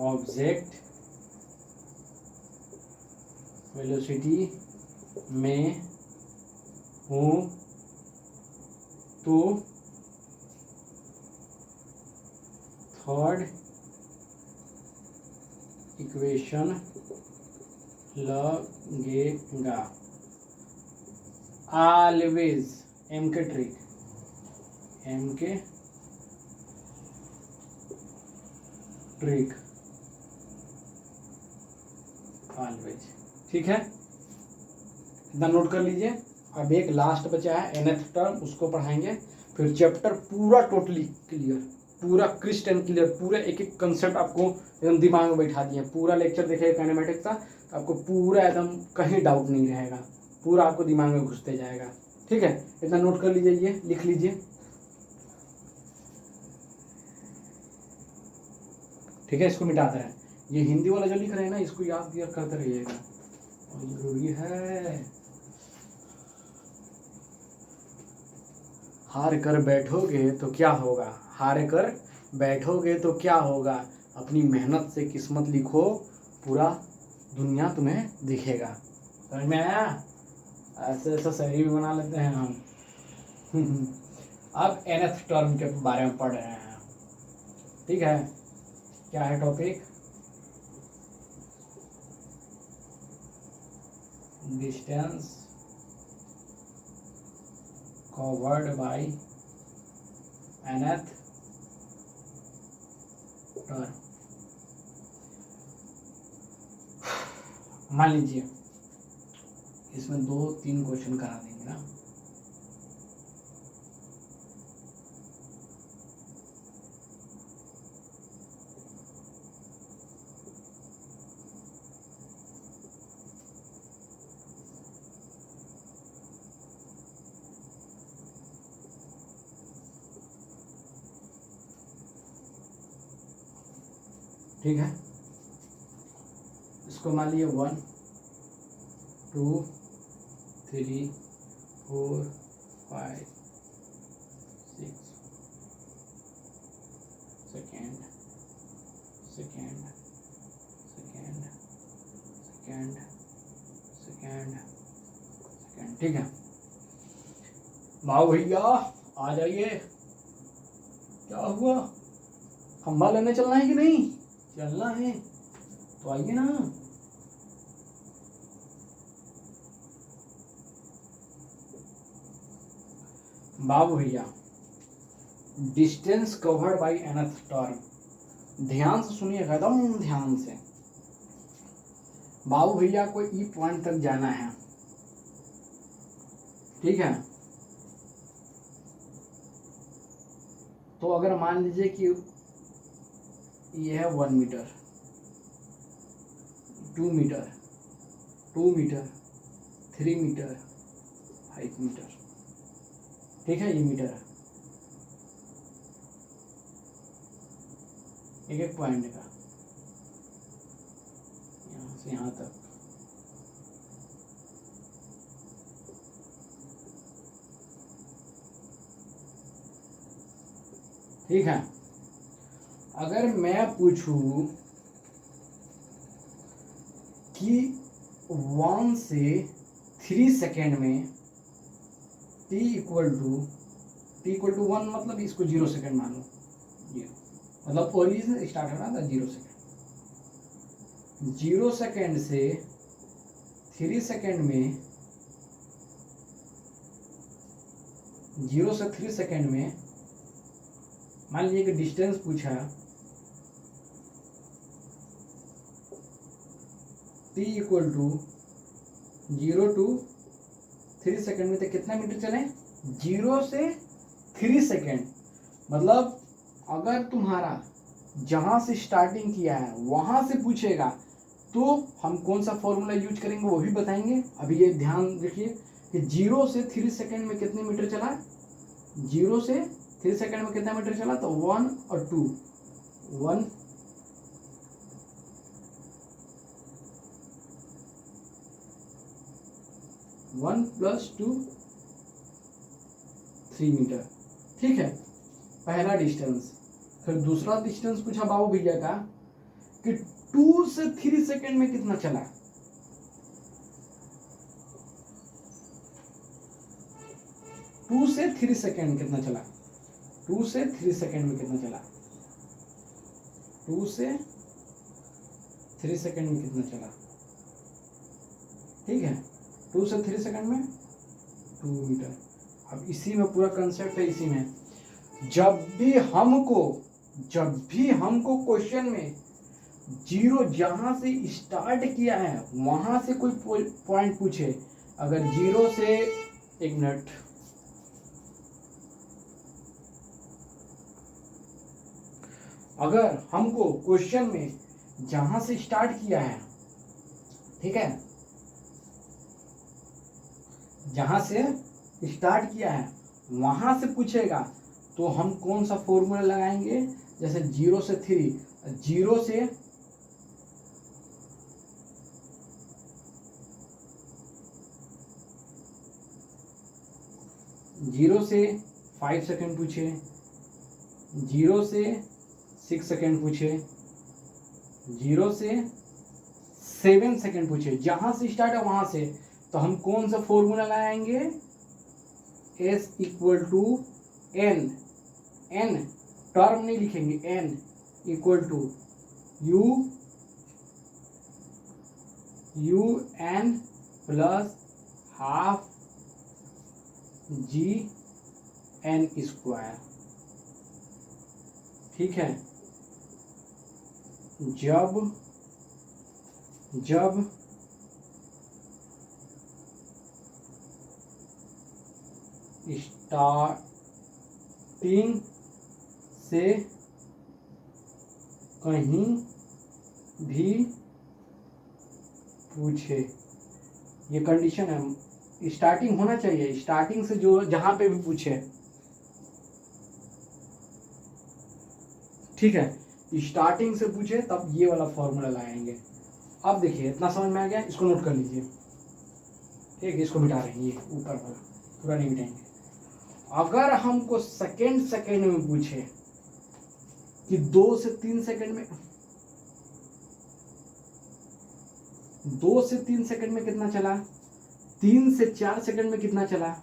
ऑब्जेक्ट वेलोसिटी में हो तो थर्ड इक्वेशन लगेगा। ऑलवेज, एम के ट्रिक, ऑलवेज, ठीक है, इतना नोट कर लीजिए। अब एक लास्ट बचा है nth टर्म, उसको पढ़ाएंगे, फिर चैप्टर पूरा टोटली क्लियर, पूरा क्रिस्प एंड क्लियर, पूरा एक एक कंसेप्ट आपको एकदम दिमाग में बैठा दिए। पूरा लेक्चर देखिए काइनेमेटिक्स का, तो आपको पूरा एकदम कहीं डाउट नहीं रहेगा, पूरा आपको दिमाग में घुसते जाएगा, ठीक है। इतना नोट कर लीजिए, ये लिख लीजिए, ठीक है। इसको मिटाते हैं, ये हिंदी वाला जो लिख रहे हैं ना, इसको याद दिया करते रहिएगा, और जरूरी है। हार कर बैठोगे तो क्या होगा, हार कर बैठोगे तो क्या होगा, अपनी मेहनत से किस्मत लिखो, पूरा दुनिया तुम्हें दिखेगा। समझ में आया? ऐसे ऐसा सही भी बना लेते हैं हम। अब nth टर्म के बारे में पढ़ रहे हैं, ठीक है। क्या है topic, distance covered by nth term. मान लीजिए इसमें 2-3 क्वेश्चन करा देंगे ना। ठीक है, इसको मान लीजिए 1 2 3 4 5 6 second second second second second second. ठीक है, भाव भैया आ जाइए। क्या हुआ, खंबा लेने चलना है कि नहीं? चलना है तो आइए ना। बाबू भैया, distance covered by nth term, ध्यान से सुनिएगा, एकदम ध्यान से। बाबू भैया को ई पॉइंट तक जाना है, ठीक है। तो अगर मान लीजिए कि ये है 1 metre, 2 metre, 2 metre, 3 metre, 5 metre, ठीक है। ये मीटर है एक एक पॉइंट का, यहाँ से यहाँ तक। ठीक है, अगर मैं पूछूं कि 1 से 3 सेकेंड में t इक्वल टू 1, मतलब इसको 0 सेकेंड मान लो, 0 मतलब ओरिजिन स्टार्ट हो रहा था 0 सेकेंड। 0 सेकेंड से 3 सेकेंड में, 0 से 3 सेकेंड में मान लीजिए कि डिस्टेंस पूछा t equal to 0 to 3 second में, तो कितना मीटर चले? 0 से 3 सेकेंड। मतलब अगर तुम्हारा जहां से स्टार्टिंग किया है वहां से पूछेगा तो हम कौन सा फॉर्मूला यूज करेंगे वो भी बताएंगे। अभी ये ध्यान रखिए कि 0 से 3 सेकेंड में कितने मीटर चला, 0 से 3 सेकेंड में कितना मीटर चला, तो 1 और 2, 1 1 + 2 3 मीटर। ठीक है, पहला डिस्टेंस। फिर दूसरा डिस्टेंस पूछा बाबू भैया का कि 2 से 3 सेकेंड में कितना चला। टू से 3 सेकेंड कितना चला, 2 से 3 सेकेंड में कितना चला, 2 से 3 सेकेंड में कितना चला। ठीक है, 2 से 3 सेकेंड में 2 मीटर। अब इसी में पूरा कंसेप्ट है। इसी में जब भी हमको क्वेश्चन में 0 जहां से स्टार्ट किया है वहां से कोई पॉइंट पूछे, अगर 0 से, 1 मिनट, अगर हमको क्वेश्चन में जहां से स्टार्ट किया है, ठीक है, जहां से स्टार्ट किया है वहां से पूछेगा तो हम कौन सा फॉर्मूला लगाएंगे। जैसे 0 से 3, 0 से 5 सेकेंड पूछे, 0 से 6 सेकेंड पूछे, 0 से 7 सेकेंड पूछे, जहां से स्टार्ट है वहां से, तो हम कौन सा फॉर्मूला लगाएंगे, S equal to N, N term नहीं लिखेंगे, N equal to U N plus half G N square. ठीक है, जब स्टार्टिंग से कहीं भी पूछे, ये कंडीशन है, स्टार्टिंग होना चाहिए, स्टार्टिंग से जो जहां पे भी पूछे, ठीक है, स्टार्टिंग से पूछे तब ये वाला फॉर्मूला लगाएंगे। अब देखिए इतना समझ में आ गया, इसको नोट कर लीजिए, ठीक है, इसको मिटा रहे हैं, ये ऊपर वाला पूरा नहीं मिटाएंगे। अगर हमको सेकेंड सेकेंड में पूछे कि 2 से 3 सेकेंड में, 2 से 3 सेकेंड में कितना चला, 3 से 4 सेकेंड में कितना चला,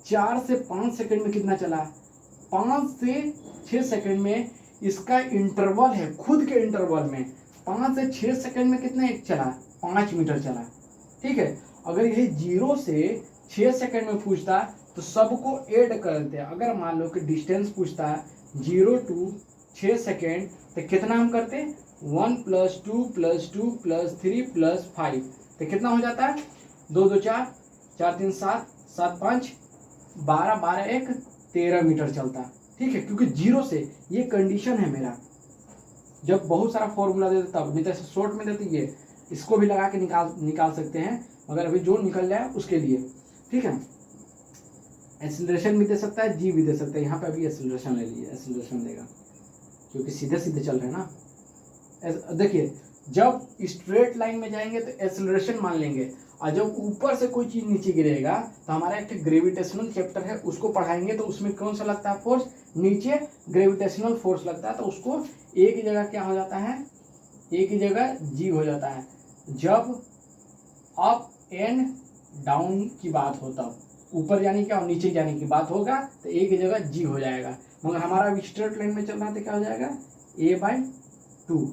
4 से 5 सेकेंड में कितना चला, 5 से 6 सेकेंड में, इसका इंटरवल है खुद के इंटरवल में, 5 से 6 सेकेंड में कितना चला, 5 मीटर चला, ठीक है। अगर ये 0 से 6 सेकेंड में पूछता तो सबको ऐड कर देते हैं। अगर मान लो कि डिस्टेंस पूछता है 0 to 6 सेकेंड, तो कितना हम करते, 1 + 2 + 2 + 3 + 5, तो कितना हो जाता है, 2 2 4, 4 3 7, 7 5 12, 12 1 13 मीटर चलता, ठीक है। क्योंकि 0 से, ये कंडीशन है मेरा, जब बहुत सारा फॉर्मूला देते तब, नहीं तो शॉर्ट में देते ये, इसको भी लगा के निकाल सकते हैं, मगर अभी जो निकल जाए उसके लिए, ठीक है। एक्सीलरेशन भी दे सकता है, जी भी दे सकता है, यहाँ पे अभी एक्सीलरेशन ले लीजिए, एक्सीलरेशन देगा क्योंकि सीधे सीधे चल रहे हैं ना। देखिए जब स्ट्रेट लाइन में जाएंगे तो एक्सीलरेशन मान लेंगे, और जब ऊपर से कोई चीज नीचे गिरेगा तो हमारा एक ग्रेविटेशनल चैप्टर है, उसको पढ़ाएंगे, तो उसमें कौन सा लगता है फोर्स, नीचे ग्रेविटेशनल फोर्स लगता है, तो उसको एक ही जगह क्या हो जाता है, एक ही जगह जी हो जाता है। जब अप एंड डाउन की बात हो, तब ऊपर जाने की और नीचे जाने की बात होगा तो एक ही जगह जी हो जाएगा, मगर हमारा अभी स्ट्रेट लाइन में चल रहा है तो क्या हो जाएगा, a/2,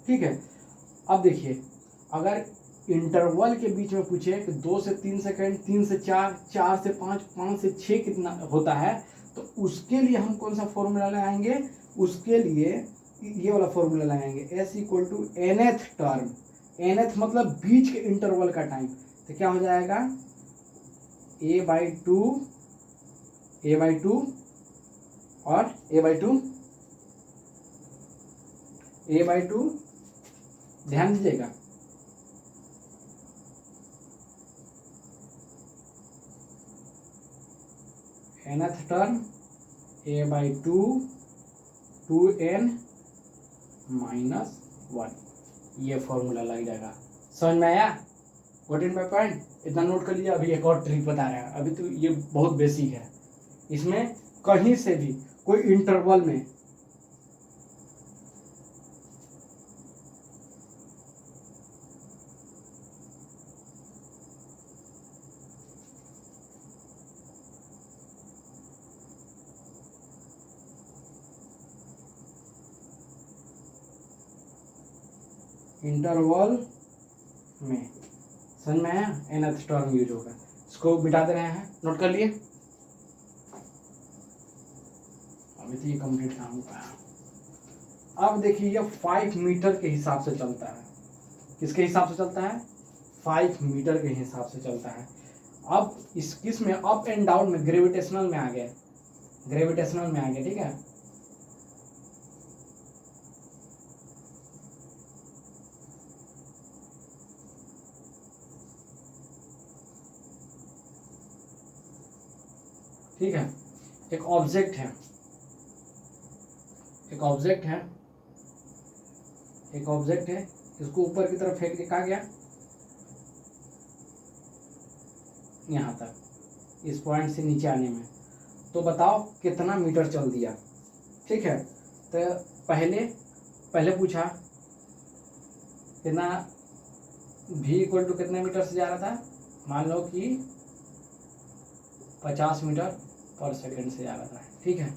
ठीक है। अब देखिए अगर इंटरवल के बीच में पूछे कि 2 से 3 सेकेंड, 3 से 4, 4 से 5, 5 से 6 कितना होता है, तो उसके लिए हम कौन सा फॉर्मूला लगाएंगे, उसके लिए ये वाला फॉर्मूला लगाएंगे, s = nth टर्म, nth मतलब बीच के इंटरवल का टाइम, तो क्या हो जाएगा, a/2 और a/2 ध्यान दीजिएगा, nth टर्म a/2 2n - 1, ये फॉर्मूला लग जाएगा। समझ में आया, गॉट इन माय पॉइंट, इतना नोट कर लीजिए। अभी एक और ट्रिक बता रहे हैं, अभी तो ये बहुत बेसिक है, इसमें कहीं से भी कोई इंटरवल में समझ में आया, nth टर्म यूज होगा, इसको मिटा दे रहे हैं, नोट कर लिए। अभी तो ये कंप्लीट काम हुआ। अब देखिए ये 5 मीटर के हिसाब से चलता है, किसके हिसाब से चलता है, 5 मीटर के हिसाब से चलता है। अब इस किस में, अप एंड डाउन में, ग्रेविटेशनल में आ गया, ग्रेविटेशनल में आ गया, ठीक है। ठीक है, एक ऑब्जेक्ट है, एक ऑब्जेक्ट है, एक ऑब्जेक्ट है, इसको ऊपर की तरफ फेंक के कहा गया, यहाँ तक, इस पॉइंट से नीचे आने में, तो बताओ कितना मीटर चल दिया, ठीक है। तो पहले पूछा कितना, v = कितने मीटर से जा रहा था, मान लो कि 50 मीटर पर सेकंड से जा रहा था, ठीक है,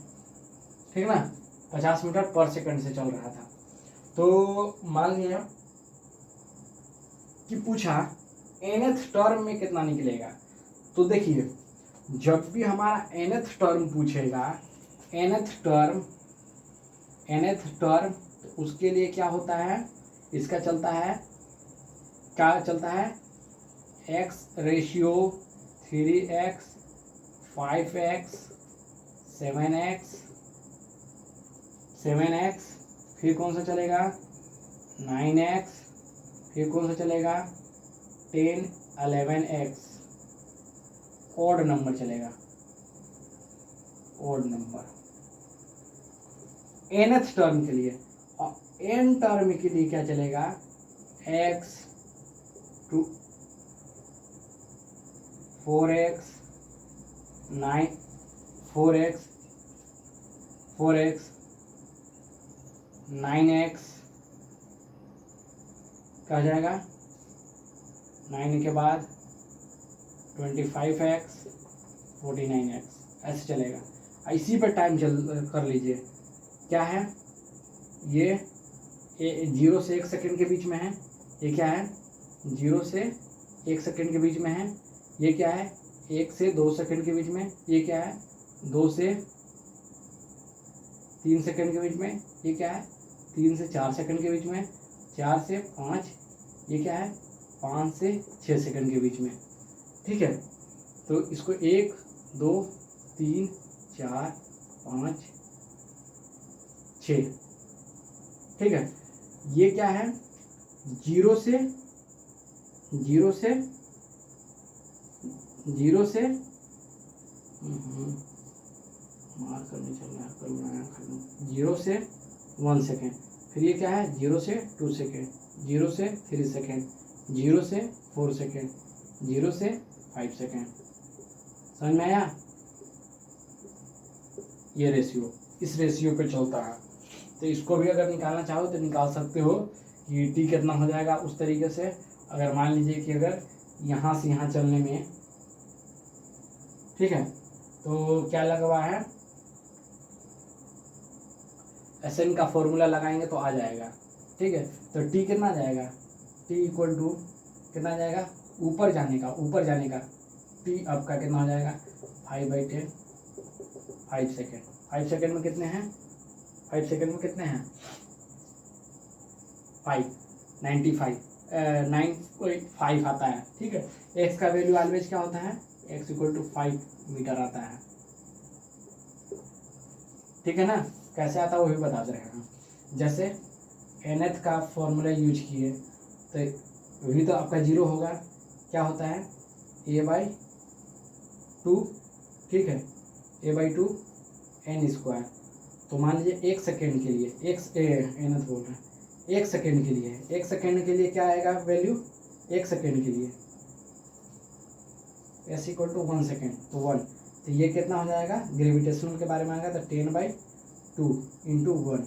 ठीक ना, 50 मीटर पर सेकंड से चल रहा था। तो मान लिया कि पूछा nth टर्म में कितना निकलेगा, तो देखिए जब भी हमारा nth टर्म पूछेगा, nth टर्म, तो उसके लिए क्या होता है, इसका चलता है, क्या चलता है, x/3x 5x 7x 7x, फिर कौन सा चलेगा 9x, फिर कौन सा चलेगा 10 11x, ऑड नंबर चलेगा, ऑड नंबर nth टर्म के लिए। और n टर्म के लिए क्या चलेगा x 2 4x 9 4x 9x क्या हो जाएगा 9 के बाद 25x 49x, ऐसे चलेगा। इसी पर टाइम कर लीजिए, क्या है ये 0 से 1 सेकंड के बीच में है, ये क्या है 0 से 1 सेकंड के बीच में है, ये क्या है 1 से 2 सेकंड के बीच में, ये क्या है 2 से 3 सेकंड के बीच में, ये क्या है 3 से 4 सेकंड के बीच में, 4 से 5, ये क्या है 5 से 6 सेकंड के बीच में। ठीक है, तो इसको 1 2 3 4 5 6, ठीक है। ये क्या है 0 से मार्कर नहीं चल रहा है, 0 से 1 सेकेंड, फिर ये क्या है 0 से 2 सेकेंड, 0 से 3 सेकेंड, 0 से 4 सेकेंड, 0 से 5 सेकेंड। समझ में आया? ये रेशियो, इस रेशियो पे चलता है। तो इसको भी अगर निकालना चाहो तो निकाल सकते हो कि टी कितना हो जाएगा उस तरीके से। अगर मान लीजिए कि अगर यहाँ से यहाँ चलने में, ठीक है, तो क्या लगा हुआ है SN का फॉर्मूला लगाएंगे तो आ जाएगा। ठीक है, तो टी कितना आ जाएगा, टी इक्वल टू कितना आ जाएगा, ऊपर जाने का टी आपका कितना हो जाएगा 5/10, 5 सेकेंड। 5 सेकेंड में कितने हैं 5 सेकेंड में कितने हैं 5 9.5 आता है। ठीक है, एक्स का वैल्यू ऑलवेज क्या होता है, x इक्वल टू 5 मीटर आता है। ठीक है ना, कैसे आता है वो भी बता दे रहे हैं। जैसे nth का फॉर्मूला यूज किए तो भी तो आपका 0 होगा, क्या होता है a/2, ठीक है, a/2 n²। तो मान लीजिए 1 सेकेंड के लिए nth बोल रहे हैं, 1 सेकेंड के लिए, 1 सेकेंड के लिए क्या आएगा वैल्यू, 1 सेकेंड के लिए s इक्वल टू 1 सेकेंड, तो 1। तो ये कितना हो जाएगा, ग्रेविटेशनल के बारे में आएगा तो 10/2 इंटू 1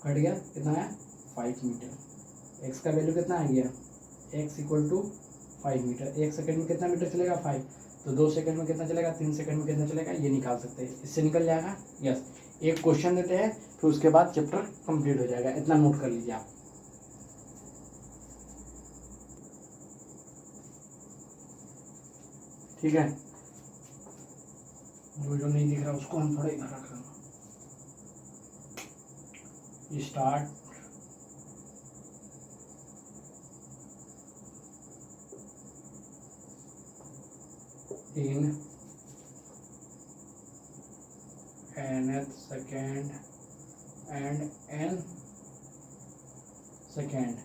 कट गया, कितना है 5 मीटर। x का वैल्यू कितना आ गया, x equal to 5 metre. 1 second में कितना मीटर चलेगा 5, तो 2 सेकेंड में कितना चलेगा, 3 सेकेंड में कितना चलेगा, ये निकाल सकते हैं, इससे निकल जाएगा। यस, एक क्वेश्चन देते हैं फिर उसके बाद चैप्टर कंप्लीट हो जाएगा, इतना नोट कर लीजिए आप। ठीक है, जो नहीं दिख रहा उसको हम थोड़ा इधर रख लेंगे। Start in nth second and n second.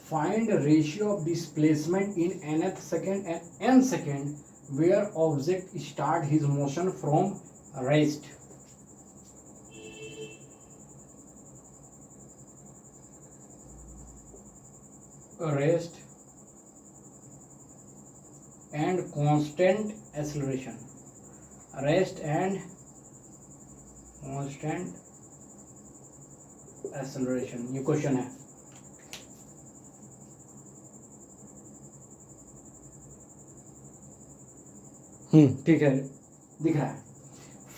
Find ratio of displacement in nth second and n second where object start his motion from rest. Rest and constant acceleration. Rest and constant acceleration, ये क्वेश्चन है। ठीक है, दिख रहा है।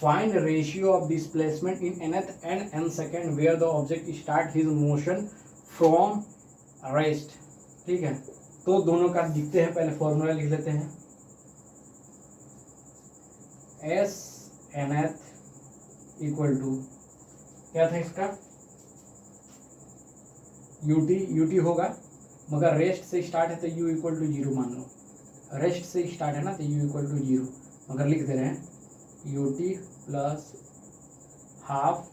Find ratio of displacement in nth and n second where the object start his motion from rest. ठीक है, तो दोनों का लिखते हैं, पहले फॉर्मूला लिख लेते हैं। s nth इक्वल टू क्या था इसका, ut होगा, मगर रेस्ट से स्टार्ट है तो u इक्वल टू 0 मान लो। रेस्ट से स्टार्ट है ना तो u इक्वल टू 0, मगर लिख दे रहे हैं ut plus half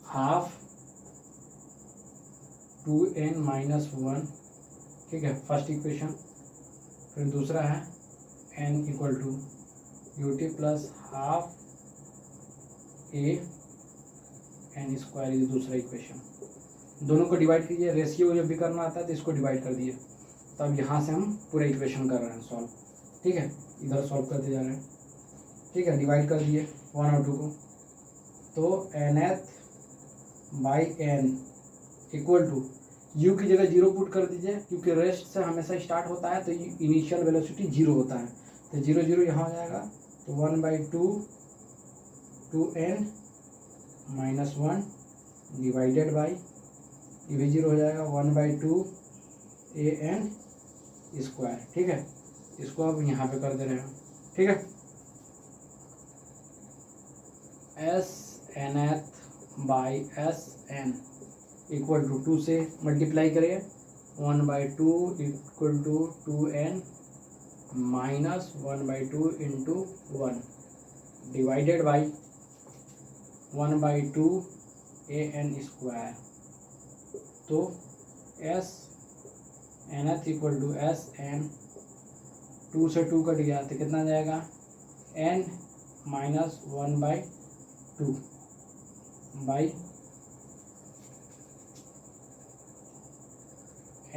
half 2n minus 1, ठीक है, फर्स्ट इक्वेशन। फिर दूसरा है n equal to ut plus half a n square, ये दूसरा इक्वेशन। दोनों को डिवाइड कीजिए, रेशियो जब भी करना आता है तो इसको डिवाइड कर दिए। तो अब यहाँ से हम पूरा इक्वेशन कर रहे हैं सॉल्व, ठीक है, इधर सॉल्व करते जा रहे हैं, ठीक है। डिवाइड कर दिए 1 और 2 को, तो nth by n equal to u की जगह 0 पुट कर दीजिए, क्योंकि रेस्ट से हमेशा स्टार्ट होता है तो इनिशियल वेलोसिटी 0 होता है, तो 0 0 यहाँ हो जाएगा। तो 1/2 2n माइनस 1 डिवाइडेड बाई, ये भी 0 हो जाएगा, 1/2 an स्क्वायर, ठीक है। इसको अब यहाँ पे कर दे रहे हैं, ठीक है। s nth by S N equal to 2 से मल्टीप्लाई करिए, 1/2 equal to 2n minus 1/2 into 1 divided by 1/2 an square. तो s nth equal to S N, 2 से 2 कट गया तो कितना जाएगा, n minus 1/2 by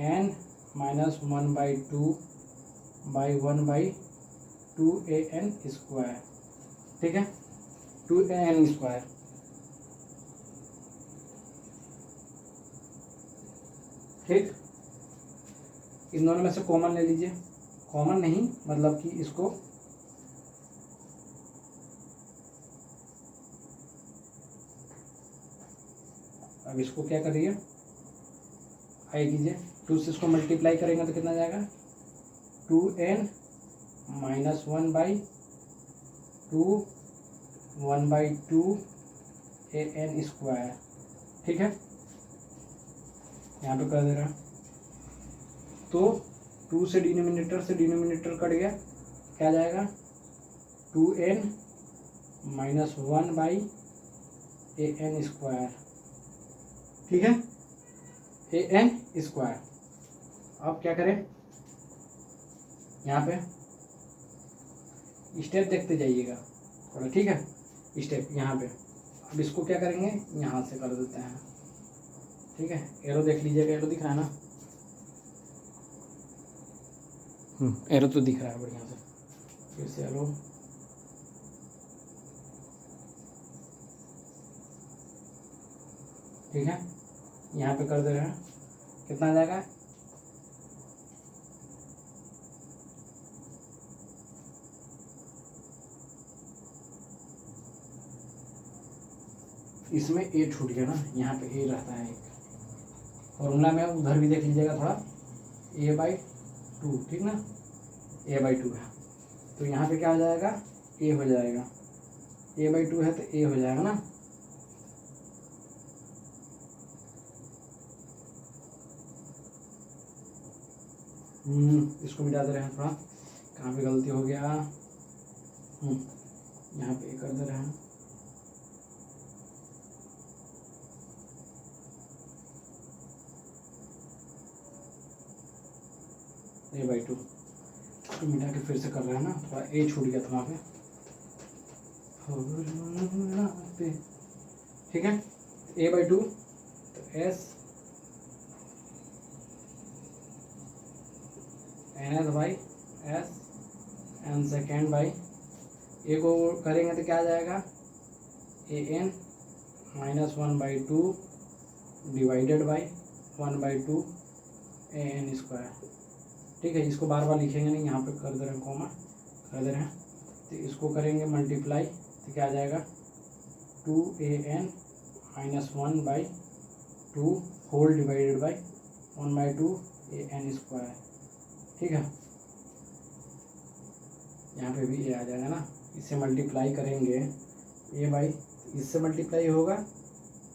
n minus 1/2 by 1/2 an square, ठीक है, 2 an स्क्वायर। ठीक, इन दोनों में से कॉमन ले लीजिए, कॉमन नहीं मतलब कि इसको अब इसको क्या करिए, आई कीजिए, 2 से इसको मल्टीप्लाई करेंगे तो कितना जाएगा, 2n माइनस 1/2 1/2 an स्क्वायर, ठीक है। यहाँ पे कर दे रहा, तो 2 से डिनोमिनेटर कट गया, क्या जाएगा, 2n माइनस 1/an स्क्वायर, ठीक है, an स्क्वायर। अब क्या करें, यहाँ पे स्टेप देखते जाइएगा थोड़ा, ठीक है, स्टेप यहाँ पे। अब इसको क्या करेंगे, यहाँ से कर देते हैं, ठीक है, एरो देख लीजिएगा, एरो दिख रहा है ना, एरो तो दिख रहा है बढ़िया से, फिर से एरो, ठीक है, यहाँ पे कर दे रहे हैं, कितना आ जाएगा, इसमें a छूट गया ना, यहाँ पे a रहता है एक फॉर्मूला में, उधर भी देख लीजिएगा थोड़ा, a/2, ठीक ना, a/2 है, तो यहाँ पे क्या हो जाएगा, a हो जाएगा, a/2 है तो a हो जाएगा ना। इसको मिटा दे रहे हैं, थोड़ा कहाँ पे गलती हो गया, यहाँ पे कर दे रहे हैं, a/2 मिटा के फिर से कर रहे हैं ना, थोड़ा a छूट गया था वहाँ पे, ठीक है, a/2, तो s nth by S N second by A को करेंगे तो क्या आ जाएगा, an minus 1/2 divided by 1/2 an square, ठीक है। इसको बार बार लिखेंगे नहीं, यहाँ पे कर दे रहे हैं कॉमा, कर दे रहे हैं, तो इसको करेंगे मल्टीप्लाई तो क्या आ जाएगा, 2an minus 1/2 whole divided by 1/2 an square, ठीक है। यहाँ पे भी a आ जाएगा ना, इससे मल्टीप्लाई करेंगे a बाई, इससे मल्टीप्लाई होगा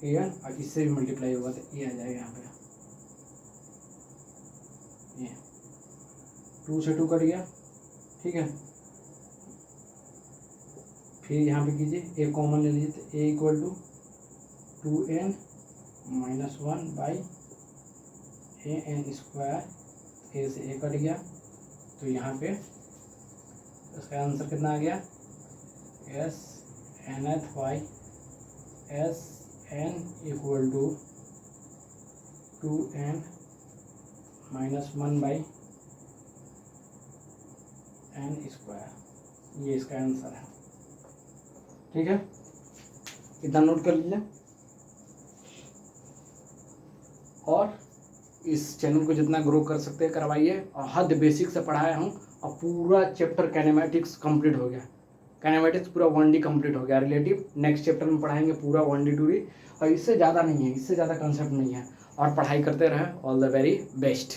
an और इससे भी मल्टीप्लाई होगा तो a आ जाएगा यहाँ पे, ये 2 से 2 कट गया, ठीक है। फिर यहाँ पे कीजिए, ए कॉमन ले लीजिए, तो A equal to 2n minus 1 by A N square, A से ए कट गया, तो यहाँ पे इसका आंसर कितना आ गया, एस एन एथ by S N equal to 2n minus 1 by N square, ये इसका आंसर है, ठीक है। इतना नोट कर लीजिए। और इस चैनल को जितना ग्रो कर सकते हैं करवाइए, और हद बेसिक से पढ़ाया हूँ, और पूरा चैप्टर काइनेमेटिक्स कंप्लीट हो गया, काइनेमेटिक्स पूरा 1D कंप्लीट हो गया। रिलेटिव नेक्स्ट चैप्टर में पढ़ाएंगे पूरा 1D 2D, और इससे ज़्यादा नहीं है, इससे ज़्यादा कंसेप्ट नहीं है। और पढ़ाई करते रहे। All the very best.